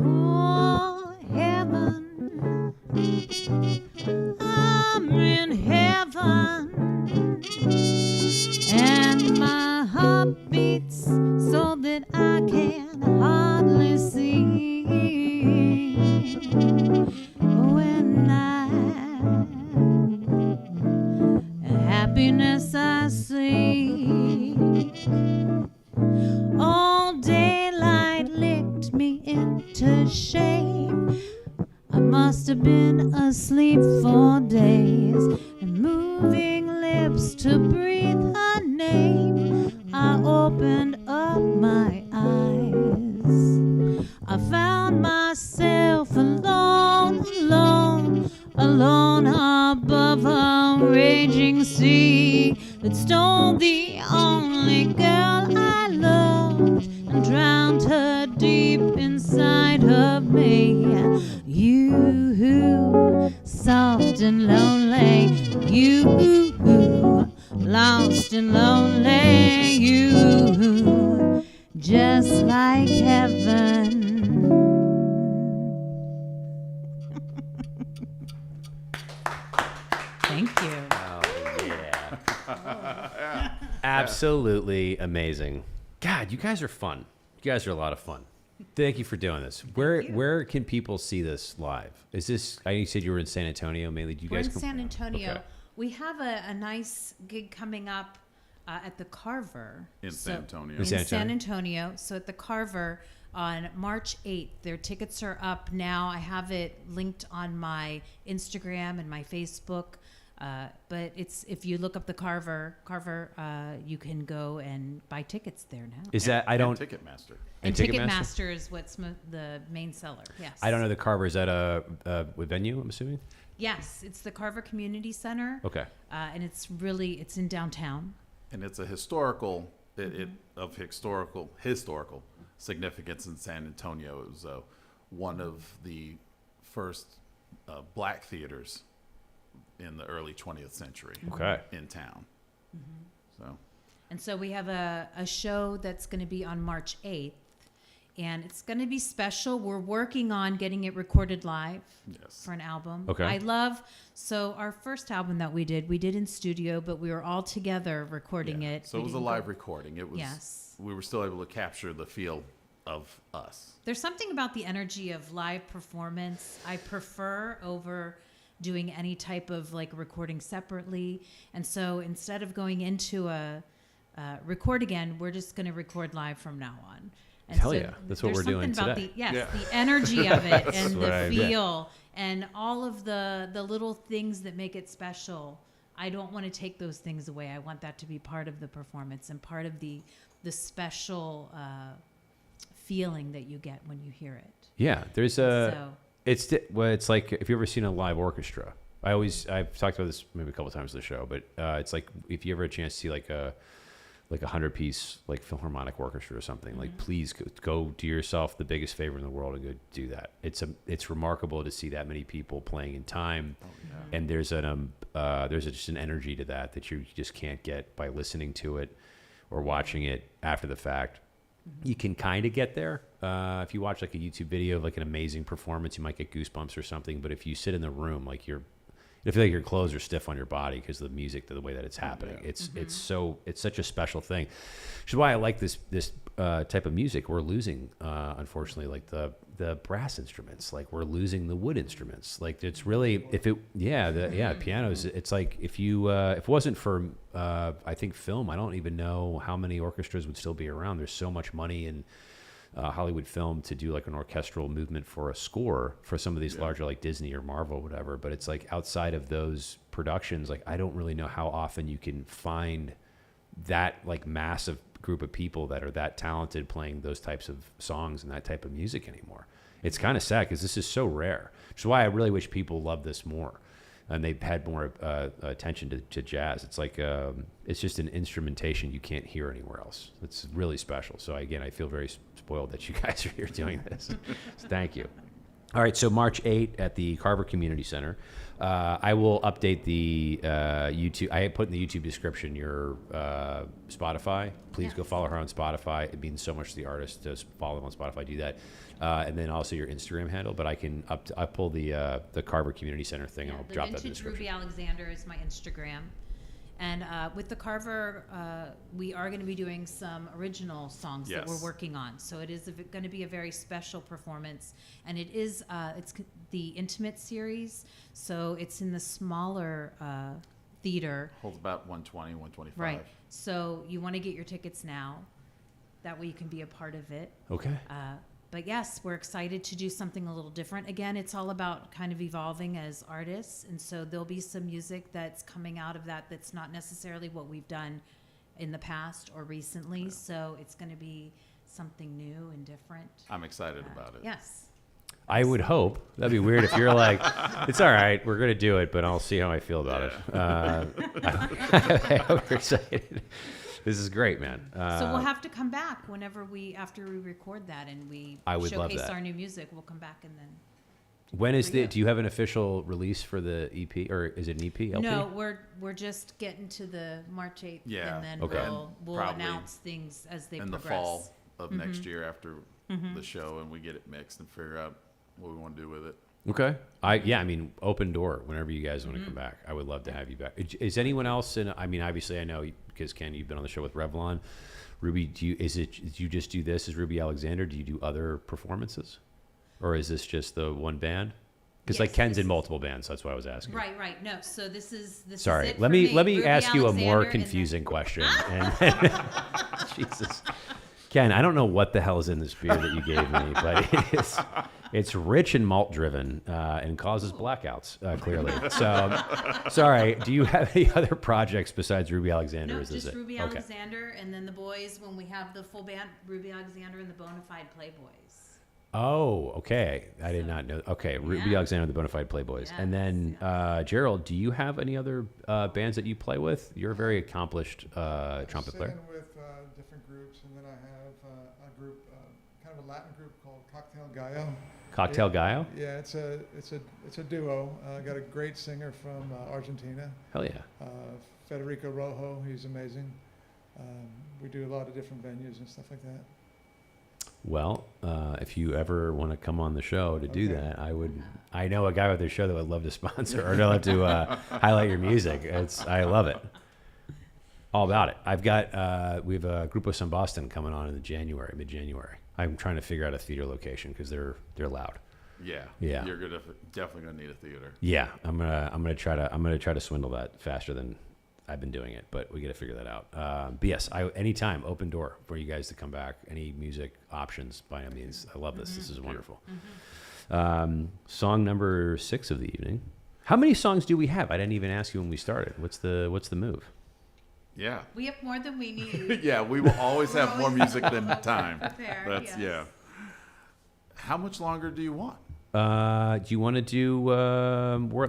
Oh, heaven, I'm in heaven, and my heart beats so that I can hardly see. When happiness I seek, all daylight licked me into shame. I must have been asleep for days, and moving lips to breathe her name. I opened up my eyes. I found myself alone, alone, alone above a raging sea that stole the only girl I loved and drowned her deep inside of me. You, soft and lonely, you, lost and lonely, you, just like heaven. Thank you. Oh, yeah. Absolutely amazing. God, you guys are fun. You guys are a lot of fun. Thank you for doing this. Where can people see this live? Is this? I know you said you were in San Antonio mainly. Do you We're guys in come? San Antonio. Okay. We have a nice gig coming up at the Carver In San Antonio. In San San Antonio. So at the Carver on March 8th. Their tickets are up now. I have it linked on my Instagram and my Facebook. But it's if you look up the Carver, you can go and buy tickets there now. Is that I don't? Ticketmaster. And Ticketmaster? Ticketmaster is what's the main seller. Yes. I don't know the Carver. Is that a venue? I'm assuming. Yes, it's the Carver Community Center. Okay. And it's in downtown. And it's a historical of historical significance in San Antonio. It was one of the first black theaters in the early 20th century. Okay. In town. So. And so we have a show that's going to be on March 8th, and it's going to be special. We're working on getting it recorded live for an album. Okay. So our first album that we did in studio, but we were all together recording it. So it was a live recording. It was. Yes. We were still able to capture the feel of us. There's something about the energy of live performance I prefer over doing any type of like recording separately. And so instead of going into a record again, we're just going to record live from now on. And Hell so yeah. That's what we're doing about today. The energy of it and what the I- feel and all of the little things that make it special I don't want to take those things away. I want that to be part of the performance and part of the special feeling that you get when you hear it. Yeah, there's a. So It's like if you ever seen a live orchestra. I've talked about this maybe a couple times on the show, but it's like if you ever had a chance to see like a 100-piece like philharmonic orchestra or something, like please go do yourself the biggest favor in the world and go do that. It's remarkable to see that many people playing in time, and there's just an energy to that you just can't get by listening to it or watching it after the fact. You can kind of get there if you watch like a YouTube video of like an amazing performance, you might get goosebumps or something. But if you sit in the room, like I feel like your clothes are stiff on your body because of the music, the way that it's happening. It's such a special thing, which is why I like this type of music. We're losing, unfortunately, like the brass instruments. Like we're losing the wood instruments. Like it's really pianos. It's like if it wasn't for I think film, I don't even know how many orchestras would still be around. There's so much money in Hollywood film to do like an orchestral movement for a score for some of these larger like Disney or Marvel or whatever. But it's like outside of those productions, like I don't really know how often you can find that like massive group of people that are that talented playing those types of songs and that type of music anymore. It's kind of sad because this is so rare, which is why I really wish people loved this more and they had more attention to jazz. It's like it's just an instrumentation you can't hear anywhere else. It's really special. So again, I feel very spoiled that you guys are here doing this. So thank you. All right, so March 8th at the Carver Community Center. I will update the YouTube. I put in the YouTube description your Spotify. Please go follow her on Spotify. It means so much to the artist to follow them on Spotify. Do that, and then also your Instagram handle. But I can I pull the Carver Community Center thing. And I'll drop that in the description. Ruby Alexander is my Instagram. And with the Carver, we are going to be doing some original songs that we're working on. So it is going to be a very special performance. And it is it's the Intimate series. So it's in the smaller theater. Holds about 120, 125. Right. So you want to get your tickets now. That way you can be a part of it. Okay. But yes, we're excited to do something a little different. Again, it's all about kind of evolving as artists. And so there'll be some music that's coming out of that that's not necessarily what we've done in the past or recently. So it's going to be something new and different. I'm excited about it. Yes. I would hope. That'd be weird if you're like, it's all right, we're going to do it, but I'll see how I feel about it. I hope you're excited. This is great, man. So we'll have to come back after we record that and I would love showcase that. our new music. We'll come back and then. When is do you have an official release for the EP, or is it an EP, LP? No, we're just getting to the March 8th, and then we'll announce things as they in progress. the fall of next year after the show, and we get it mixed and figure out what we want to do with it. Okay. I mean, open door whenever you guys want to come back. I would love to have you back. Is anyone else I mean, obviously I know because Ken, you've been on the show with Revlon. Ruby, do you just do this as Ruby Alexander? Do you do other performances? Or is this just the one band? Because like Ken's in multiple bands, so that's why I was asking. Right. No, so this is Sorry. is it Let for me Ruby ask you a more Alexander, confusing question. Jesus. Ken, I don't know what the hell is in this beer that you gave me, but it's rich and malt driven and causes blackouts, clearly. So, sorry, do you have any other projects besides Ruby Alexander? No, Is this just it? Ruby Okay. Alexander, and then the boys when we have the full band, Ruby Alexander and the Bonafide Playboys. Oh, okay. I did not know. Okay, Ruby Alexander and the Bonafide Playboys. Yes, And then, Gerald, do you have any other bands that you play with? You're a very accomplished trumpet player. Singing with different groups, and then I have a group, kind of a Latin group called Cocktail Gallo. Cocktail Gallo? Yeah, it's a duo. Got a great singer from Argentina, Hell yeah. Federico Rojo. He's amazing. We do a lot of different venues and stuff like that. Well, if you ever want to come on the show to do that, I know a guy with the show that would love to sponsor or to love to highlight your music. I love it. All about it. We have a Grupo San Boston coming on in mid-January. I'm trying to figure out a theater location because they're loud. Yeah. You're definitely gonna need a theater. Yeah, I'm gonna try to swindle that faster than I've been doing it, but we got to figure that out. But yes, anytime, open door for you guys to come back. Any music options, by all means. I love this. This is wonderful. Song number 6 of the evening. How many songs do we have? I didn't even ask you when we started. What's the move? Yeah. We have more than we need. Yeah, we will always have more music than time. Fair, That's yes. yeah. How much longer do you want? Do you want to do?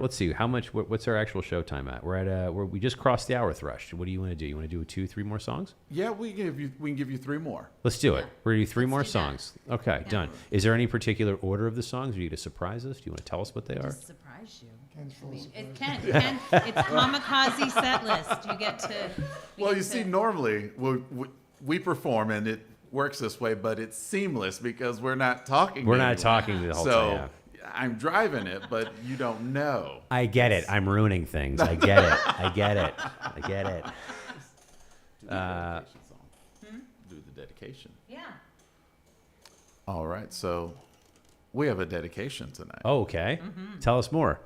Let's see. How much? What's our actual show time at? We're at. We just crossed the hour thrush. What do you want to do? You want to do 2, 3 more songs? Yeah, we can give you 3 more. Let's do it. Yeah. We're gonna do 3 Let's more do that. songs. Okay, Yeah. done. Is there any particular order of the songs? Are you going to surprise us? Do you want to tell us what they are? Just surprise you. Ken's full of It surprises. can. It's kamikaze set list. You get to. Well, get you see, to- normally we perform and it works this way, but it's seamless because we're not talking. We're to not anyone. talking the whole So time. I'm driving it, but you don't know. I get it. I'm ruining things. I get it. I get it. I get it. Do the dedication song. Do the dedication. Yeah. All right, so we have a dedication tonight. Oh, okay. Tell us more.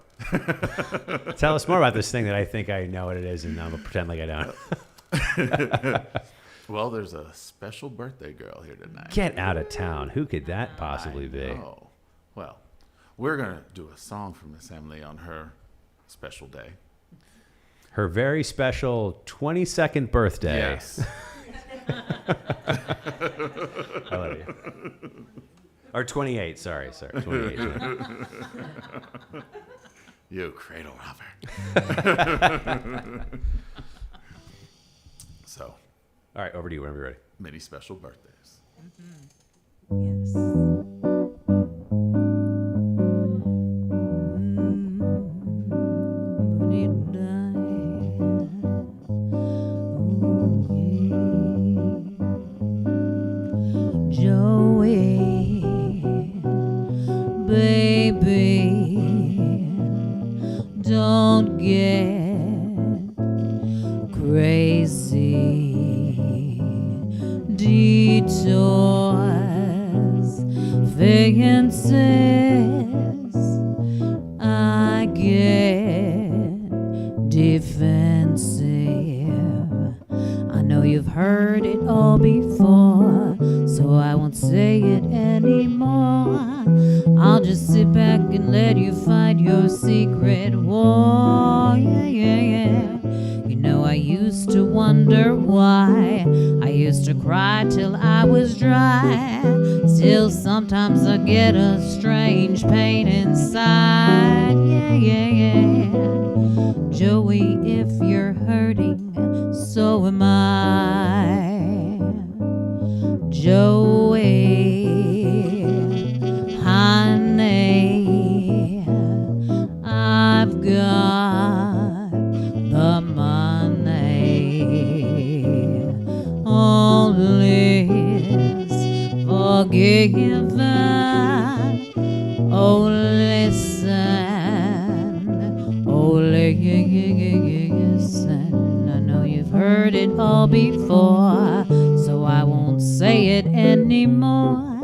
Tell us more about this thing that I think I know what it is, and I'm gonna pretend like I don't. Well, there's a special birthday girl here tonight. Get out of town. Who could that possibly be? Oh, well, we're gonna do a song for Miss Emily on her special day. Her very special 22nd birthday. Yes. I love you. Or 28. Sorry. 28. You cradle robber. So, All right, over to you whenever you're ready. many special birthdays. Yes. Joey, baby, don't get crazy. Detours, fences, I get defensive. I know you've heard it all before, so I won't say it anymore. I'll just sit back and let you fight your secret war. Yeah. You know, I used to wonder why. I used to cry till I was dry. Still, sometimes I get a strange pain inside. Yeah. Joey, if you're hurting, so am I. Joey, honey, I've got the money. All is forgiven. Oh, listen. Oh, listen. I know you've heard it all before, so I won't say it anymore.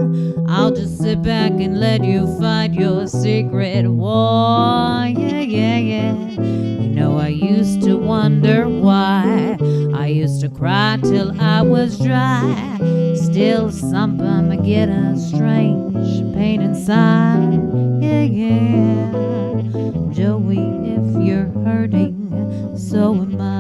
I'll just sit back and let you fight your secret war. Yeah. You know, I used to wonder why. I used to cry till I was dry. Still, sometimes I get a strange pain inside. Yeah. Joey, if you're hurting, so am I.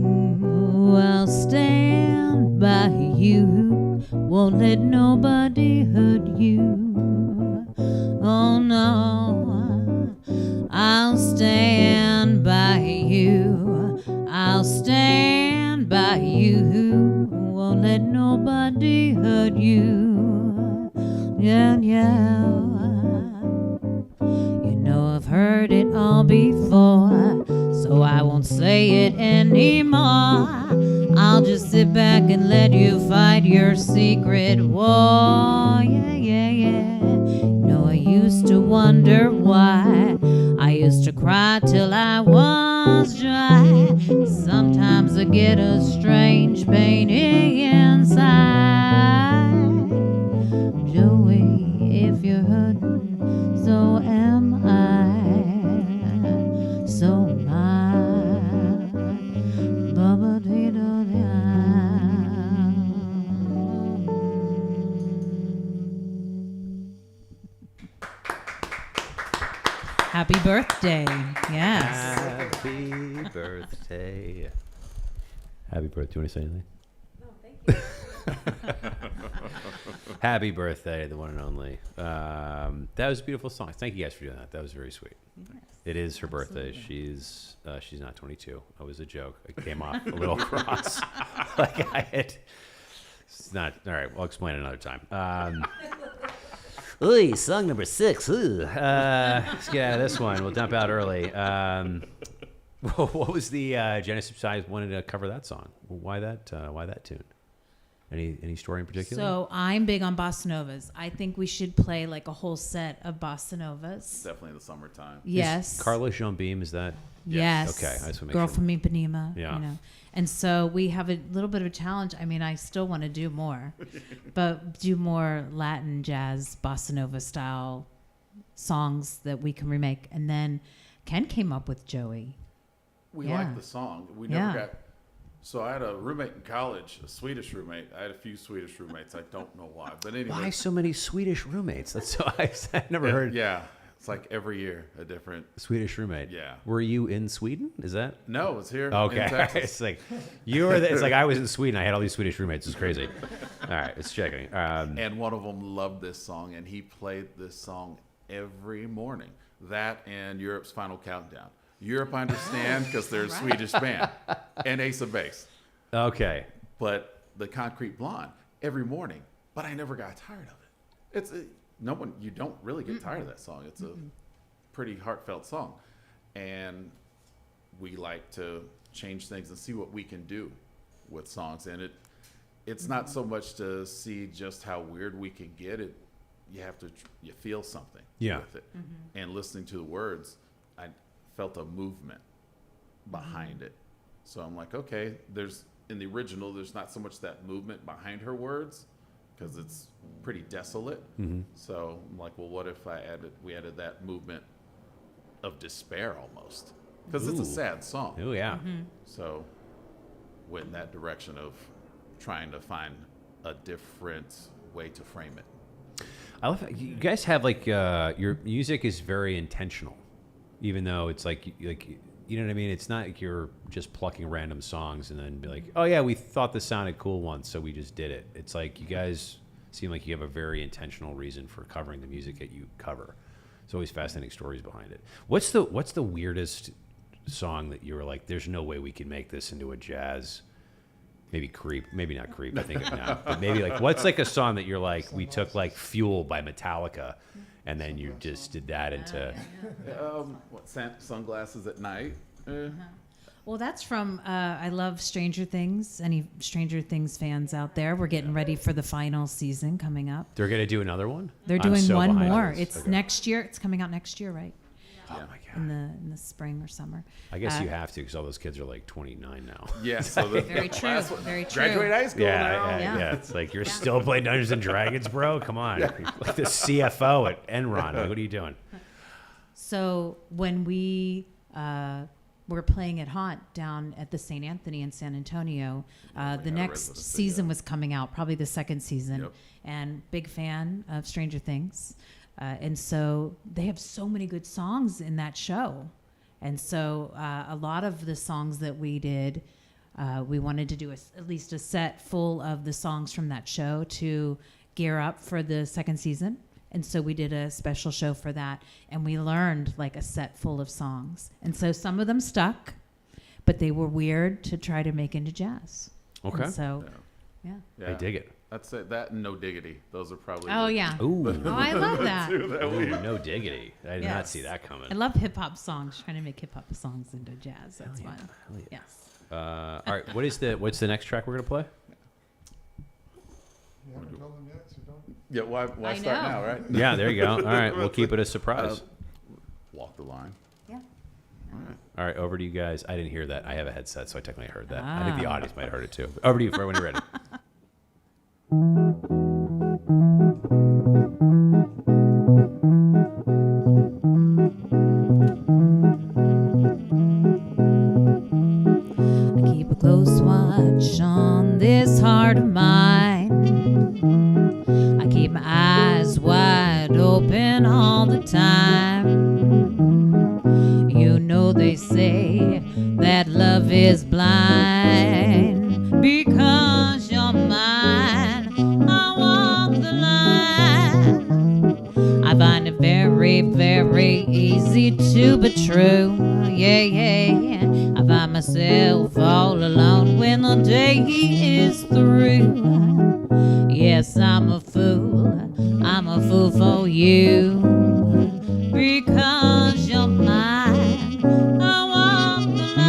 I'll stand by you, won't let nobody hurt you. Oh no, by you. Won't let nobody hurt you. Yeah, yeah. You know I've heard it all before, so I won't say it anymore. I'll just sit back and let you fight your secret war. Yeah, yeah, yeah. You know I used to wonder why. I used to cry till I was dry. Sometimes I get a strange pain inside. Joey, if you're hurting, so am I. So am I. Bubba dee da Happy birthday. Yes. Happy birthday. Happy birthday. Do you want to say anything? No, thank you. Happy birthday, the one and only. That was a beautiful song. Thank you guys for doing that. That was very sweet. Yes. It is her birthday. She's not 22. It was a joke. It came off a little cross. Like I had. It's not all right. I'll explain it another time. Ooh, song number 6. Ooh. Let's get out of this one. We'll dump out early. What was the genesis? I wanted to cover that song. Why that? Why that tune? Any story in particular? So I'm big on bossa novas. I think we should play like a whole set of bossa novas. Definitely the summertime. Yes. Carla Jean Beam, is that? Yes. Okay, I just wanna make Girl sure. from Ipanema. Yeah. You know. And so we have a little bit of a challenge. I mean, I still want to do more, but do more Latin jazz bossa nova style songs that we can remake. And then Ken came up with Joey. We Yeah. liked the song. We Yeah. never got. So I had a roommate in college, a Swedish roommate. I had a few Swedish roommates. I don't know why, but anyway. Why so many Swedish roommates? That's so I never heard. Yeah, it's like every year a different. Swedish roommate. Yeah. Were you in Sweden? Is that? No, it's here in Okay. Texas. It's like you were. It's like I was in Sweden. I had all these Swedish roommates. It's crazy. All right, it's checking. And one of them loved this song, and he played this song every morning. That and Europe's Final Countdown. Europe, I understand, because they're a Swedish band, and Ace of Base. Okay. But the Concrete Blonde every morning. But I never got tired of it. It's no one. You don't really get tired of that song. It's a pretty heartfelt song, and we like to change things and see what we can do with songs. And it's not so much to see just how weird we can get it. You have to you feel something with it, and listening to the words, I felt a movement behind it. So I'm like, okay, in the original, there's not so much that movement behind her words because it's pretty desolate. So I'm like, well, what if we added that movement of despair almost? Because it's a Ooh. sad song. Oh yeah. So went in that direction of trying to find a different way to frame it. I love you guys have like your music is very intentional, even though it's like you know what I mean. It's not like you're just plucking random songs and then be like, oh yeah, we thought this sounded cool once, so we just did it. It's like you guys seem like you have a very intentional reason for covering the music that you cover. It's always fascinating stories behind it. What's the weirdest song that you were like, there's no way we can make this into a jazz? Maybe Creep, maybe not Creep. I think no, but maybe like what's like a song that you're like we took like Fuel by Metallica, and then you just did that into. Sunglasses at Night. Well, that's from, I love Stranger Things. Any Stranger Things fans out there? We're getting ready for the final season coming up. They're gonna do another one. They're I'm doing so one behind more. this. It's Okay. next year. It's coming out next year, right? Oh my god. In the spring or summer. I guess you have to because all those kids are like 29 now. Yeah, so the Very true. last one- Very true. graduate high school now. Yeah. It's like you're still playing Dungeons and Dragons, bro. Come on, like the CFO at Enron. Like, what are you doing? So when we were playing at Haunt down at the St. Anthony in San Antonio, the had a next residency, season yeah. was coming out, probably the second season, Yep. and big fan of Stranger Things. And so they have so many good songs in that show. And so a lot of the songs that we did, we wanted to do at least a set full of the songs from that show to gear up for the second season. And so we did a special show for that, and we learned like a set full of songs. And so some of them stuck, but they were weird to try to make into jazz. Okay. And so, Yeah. yeah. Yeah. I dig it. That's it. That and No Diggity. Those are probably. Oh the- yeah. Ooh. Oh, I love that. two that we- Ooh, no diggity. I did not Yes. see that coming. I love hip hop songs. Trying to make hip hop songs into jazz. That's Hell yeah, fun. hell yeah. Yes. All right. What's the next track we're gonna play? You haven't told them yet, so don't. Yeah. Why I start know. now, right? Yeah, there you go. All right, we'll keep it a surprise. Walk the line. Yeah. All right, over to you guys. I didn't hear that. I have a headset, so I technically heard that. I think the Ah. audience might have heard it too. Over to you for when you're ready. I keep a close watch on this heart of mine. I keep my eyes wide open all the time. You know they say that love is blind because you're mine. I walk the line. I find it very, very easy to be true. Yeah, yeah, yeah. I find myself all alone when the day is through. Yes, I'm a fool. I'm a fool for you because you're mine. I walk the line.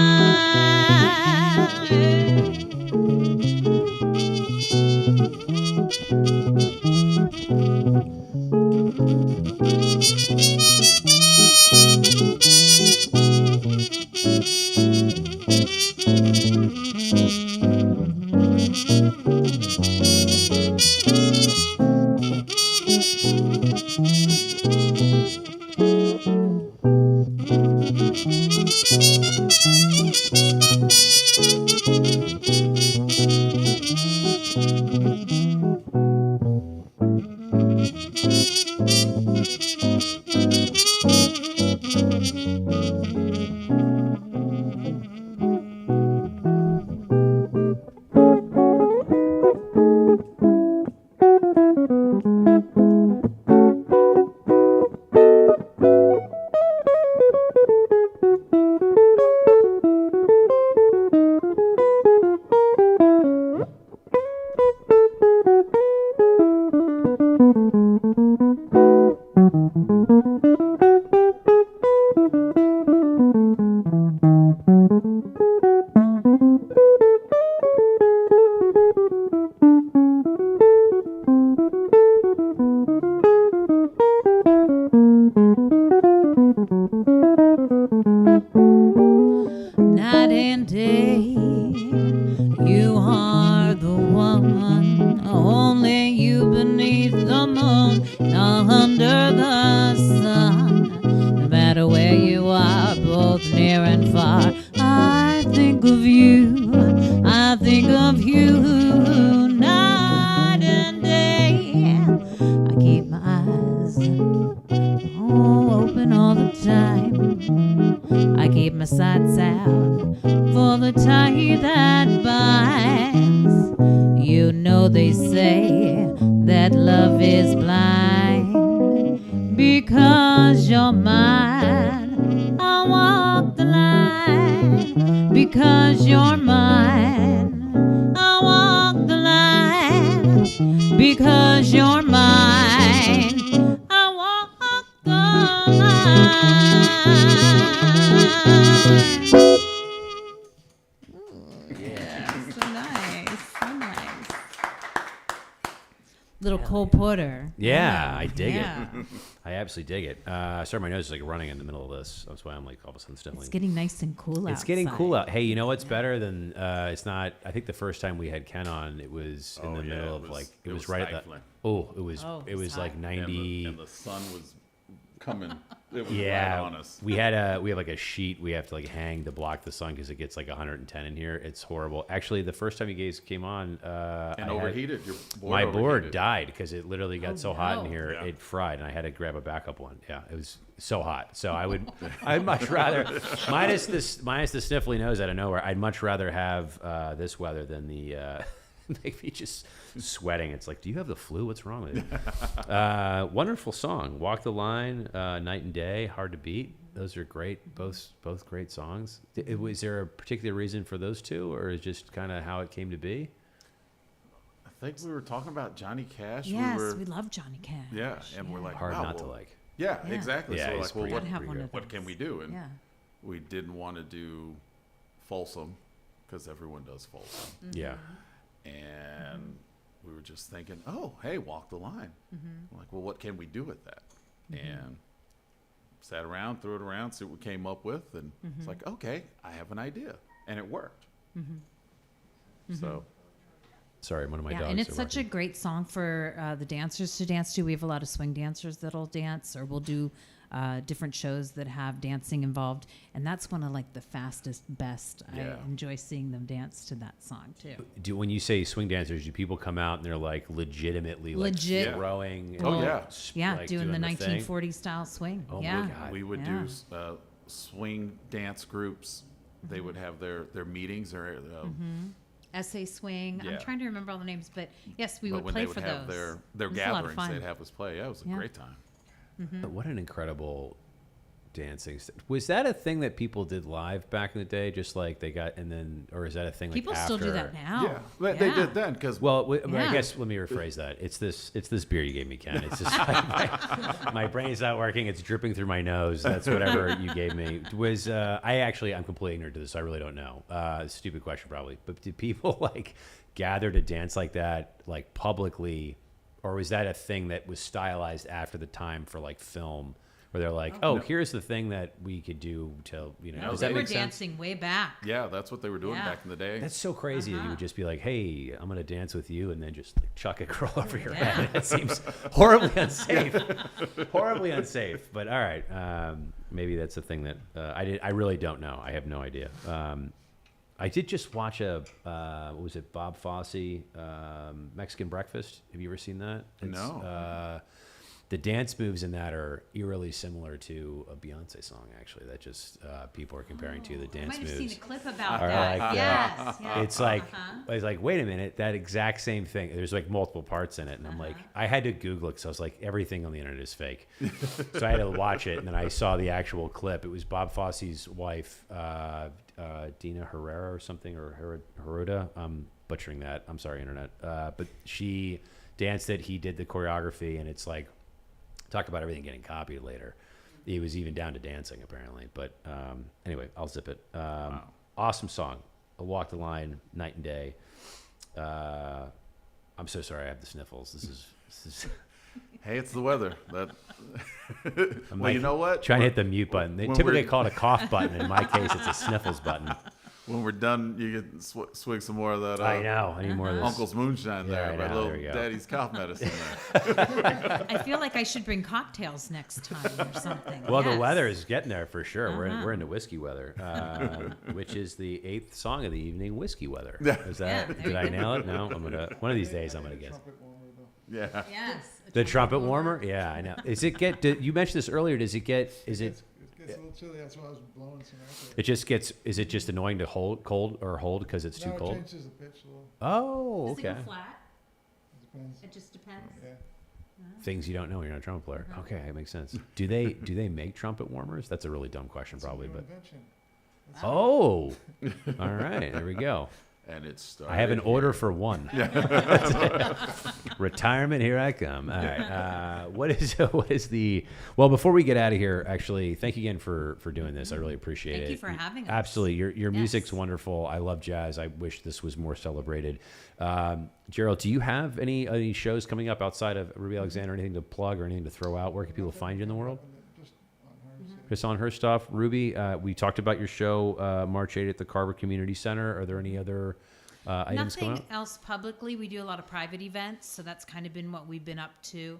Night and day, you are the one. Only you beneath the moon, under the sun. No matter where you are, both near and far, I think of you. I think of you. Night and day, I keep my eyes open all the time. I keep my sights out for the tie that binds. You know they say that love is blind because you're mine. I walk the line because you're mine. I walk the line because you're mine. I walk the line. So nice, so nice. Little Cole Porter. Yeah, I dig Yeah. it. I absolutely dig it. Sorry, my nose is like running in the middle of this. That's why I'm like all of a sudden sniffling. It's getting nice and cool out. It's getting cool out. Hey, you know what's better than it's not? I think the first time we had Ken on, it was in the middle of like it was right stifling. at the. Oh, it was Oh, it it's was like hot. 90. And the sun was coming. It was Yeah, right on us. we have like a sheet we have to like hang to block the sun because it gets like 110 in here. It's horrible. Actually, the first time you guys came on, And I had- overheated. Your board my board overheated. died because it literally got so hot in no. here Yeah. it fried, and I had to grab a backup one. Yeah, it was so hot. So I'd much rather minus the sniffly nose out of nowhere. I'd much rather have this weather than the make me just sweating. It's like, do you have the flu? What's wrong with you? Wonderful song, Walk the Line, Night and Day, hard to beat. Those are great. Both great songs. Was there a particular reason for those two, or is just kind of how it came to be? I think we were talking about Johnny Cash. Yes, we love Johnny Cash. Yeah, and we're like, Hard wow, not to well, like. Yeah, Yeah. exactly. Yeah, so we're he's like, well, pretty- what, Gotta have one of what can those. we do? And Yeah. we didn't want to do Folsom because everyone does Folsom. Yeah. And we were just thinking, oh, hey, Walk the Line. I'm like, well, what can we do with that? And sat around, threw it around, see what we came up with, and it's like, okay, I have an idea, and it worked. So Sorry, one of my dogs. And it's are such a barking. great song for the dancers to dance to. We have a lot of swing dancers that'll dance, or we'll do different shows that have dancing involved, and that's one of like the fastest, best. Yeah. I enjoy seeing them dance to that song too. When you say swing dancers, do people come out and they're like legitimately like Legit. throwing? Oh, and, yeah. like, Yeah, like, doing the thing? 1940 style swing. Oh my yeah. God. we would Yeah. do swing dance groups. They would have their meetings or SA swing. Yeah. I'm trying to remember all the names, but yes, we but would when play they would for have those. their It was a lot of gatherings, fun. they'd have us play. Yeah, it was a Yeah. great time. But what an incredible dancing. Was that a thing that people did live back in the day? Just like they got, and then, or is that a thing People like still after? do that now. Yeah, but they did then because Well, I Yeah. guess let me rephrase that. It's this beer you gave me, Ken. It's just my brain's not working. It's dripping through my nose. That's whatever you gave me. I'm completely ignorant to this. I really don't know. Stupid question probably. But did people like gather to dance like that, like publicly, or was that a thing that was stylized after the time for like film? Where they're like, oh, here's the thing that we could do to, No, does we that were make sense? dancing way back. yeah, that's what they were doing Yeah. back in the day. That's so crazy that you would just be like, hey, I'm going to dance with you, and then just like chuck a girl over your Yeah. head. That seems horribly unsafe. Horribly unsafe. But all right. Maybe that's a thing that I really don't know. I have no idea. I did just watch what was it, Bob Fosse, Mexican Breakfast. Have you ever seen that? No. The dance moves in that are eerily similar to a Beyonce song, actually. That just people are comparing to the I dance might have seen moves. a clip about Or that. like, yes. Yeah. It's like I was like, wait a minute, that exact same thing. There's like multiple parts in it, and I'm like, I had to Google it because I was like, everything on the internet is fake. So I had to watch it, and then I saw the actual clip. It was Bob Fosse's wife, Dina Herrera or something, or Heruda. I'm butchering that. I'm sorry, internet. But she danced it. He did the choreography, and it's like. Talk about everything getting copied later. He was even down to dancing, apparently. But anyway, I'll zip it. Awesome song. A Walk the Line, Night and Day. I'm so sorry I have the sniffles. This is Hey, it's the weather. That I'm well, you know what? trying to hit the mute button. They when typically we're- call it a cough button. In my case, it's a sniffles button. When we're done, you can swig some more of that. I know. I need more of this. Uncle's moonshine Yeah, there, I my know, little there we go. daddy's cough medicine there. I feel like I should bring cocktails next time or something. Well, the Yes. weather is getting there for sure. We're into whiskey weather, which is the 8th song of the evening. Whiskey weather. Is Yeah, that? there Did you I go. nail it? No. I'm gonna. One of these days, I'm gonna guess. Trumpet warmer, though. Yeah. Yes. a The trumpet warmer? Yeah, I know. Is it get? You mentioned this earlier. Does it get? Is it? It gets a little chilly. That's why I was blowing some air. It just gets. Is it just annoying to hold because it's too No, it cold? changes the pitch a little. Oh, Does it okay. go flat? It depends. It just depends. Yeah. Things you don't know when you're not a trumpet player. Okay, that makes sense. Do they make trumpet warmers? That's a really dumb question, It's a probably, new but invention. oh, all right, there we go. And it started. I have an here. order for one. Retirement, here I come. All right. What is the? Well, before we get out of here, actually, thank you again for doing this. I really appreciate it. Thank you for having us. Absolutely, your music's Yes. wonderful. I love jazz. I wish this was more celebrated. Gerald, do you have any shows coming up outside of Ruby Alexander? Anything to plug or anything to throw out? Where can people find you in the world? Just on hers. yeah. Chris on her stuff. Ruby, we talked about your show March 8th at the Carver Community Center. Are there any other items coming Nothing up? else publicly. We do a lot of private events, so that's kind of been what we've been up to.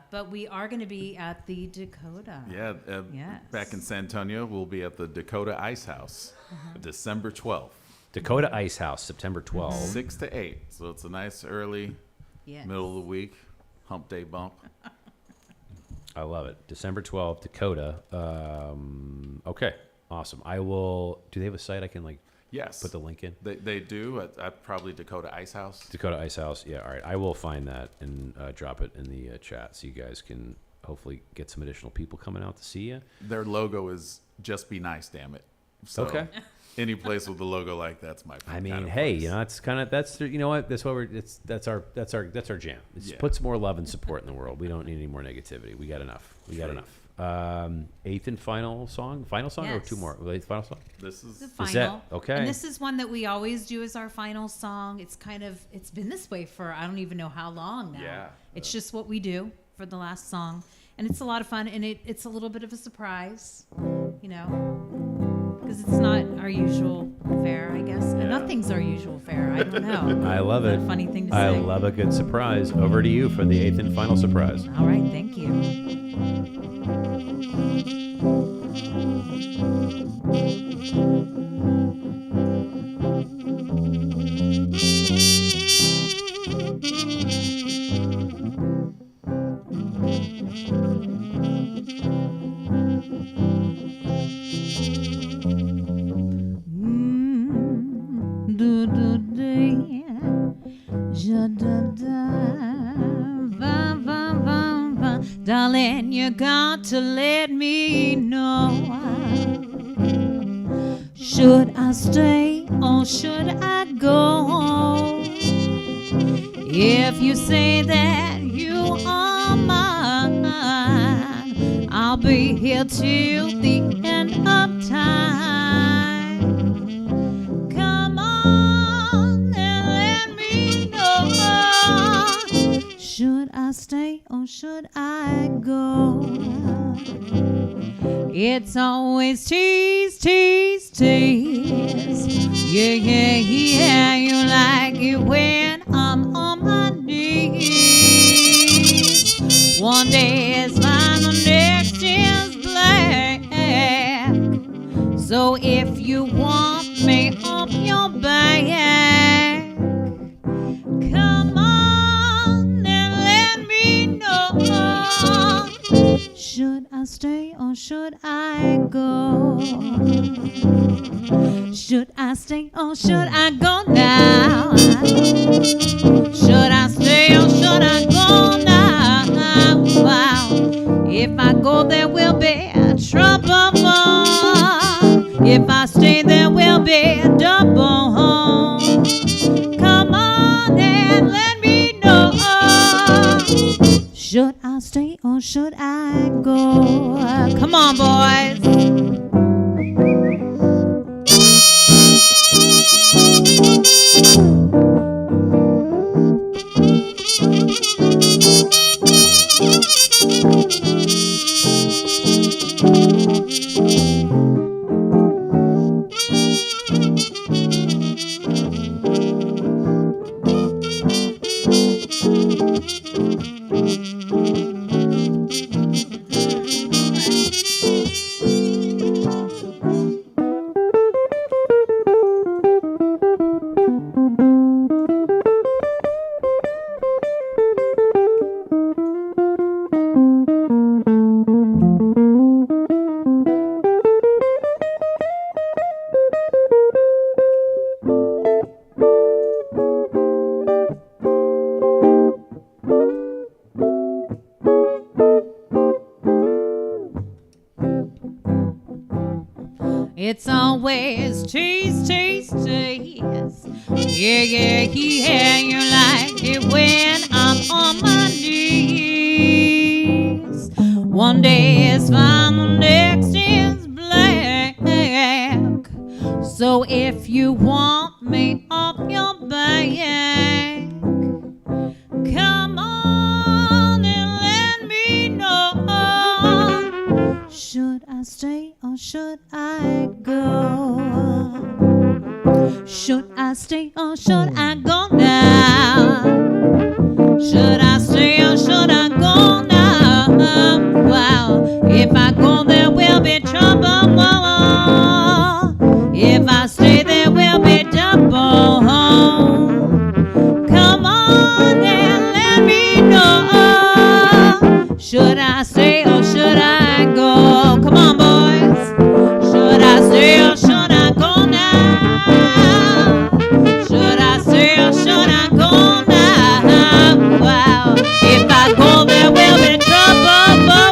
But we are going to be at the Dakota. Yeah. Yes. Back in San Antonio, we'll be at the Dakota Ice House, December 12th, Dakota Ice House, September 12th. 6 to 8. So it's a nice early, Yes. middle of the week, hump day bump. I love it. December 12th, Dakota. Okay, awesome. I will. Do they have a site I can like Yes. put the link in? They do at probably Dakota Ice House. Dakota Ice House. Yeah, all right. I will find that and drop it in the chat so you guys can hopefully get some additional people coming out to see you. Their logo is just be nice, damn it. So Okay. any place with a logo like that's my I mean, kind of hey, place. you know, it's kind of you know what? That's what that's our jam. It's Yeah. put some more love and support in the world. We don't need any more negativity. We got enough. We got True. enough. Eighth and final song or two Yes. more? Eighth final song. This is The Is that- final. okay. And this is one that we always do as our final song. It's been this way for I don't even know how long now. Yeah. It's just what we do for the last song. And it's a lot of fun, and it's a little bit of a surprise, you know, because it's not our usual fare, I guess. And Yeah. nothing's our usual fare. I don't know. I love it. What a funny thing to I say. love a good surprise. Over to you for the eighth and final surprise. All right, thank you. Darling, you got to let me know. Should I stay or should I go? If you say that you are mine, I'll be here till the end of time. Come on and let me know. Should I stay or should I go? It's always tease, tease, tease. Yeah, yeah, yeah. You like it when I'm on my knees. One day is fine, the next is black. So if you want me off your back, come on and let me know. Should I stay or should I go? Should I stay or should I go now? Should I stay or should I go now? Wow. If I go, there will be trouble. If I stay, there will be double. Come on and let me know. Should I stay or should I go? Come on, boys. It's always tease, tease, tease. Yeah, yeah, yeah. You like it when I'm on my knees. One day is fine, the next is black. So if you want me off your back, come on and let me know. Should I stay or should I go? Should I stay or should I go now? Should I stay or should I go now? Wow, if I go there will be trouble. If I stay there will be double. Come on and let me know. Should I stay or should I go? Come on, boys. Should I stay or should I go now? Should I stay or should I go now? Wow. If I go, there will be trouble.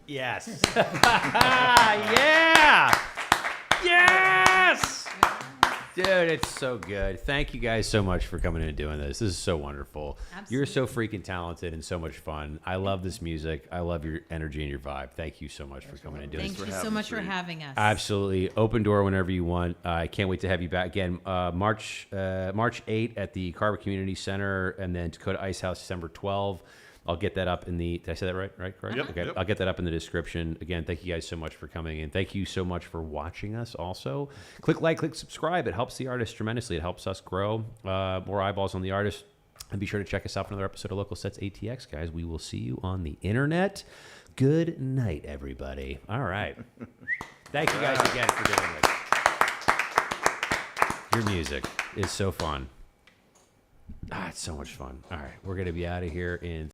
Yes. Yeah. Yes. Dude, it's so good. Thank you guys so much for coming in and doing this. This is so wonderful. You're so freaking talented and so much fun. I love this music. I love your energy and your vibe. Thank you so much for coming and doing this. Thank you so much for having us. Absolutely. Open door whenever you want. I can't wait to have you back again. March 8 at the Carver Community Center, and then Dakota Ice House December 12. I'll get that up in the, did I say that right? Correct? Yep, Okay. yep. I'll get that up in the description. Again, thank you guys so much for coming in. Thank you so much for watching us also. Click like, click subscribe. It helps the artist tremendously. It helps us grow. More eyeballs on the artist. And be sure to check us out for another episode of Local Sets ATX, guys. We will see you on the internet. Good night, everybody. All right. Thank you guys again for doing this. Your music is so fun. It's so much fun. All right. We're going to be out of here in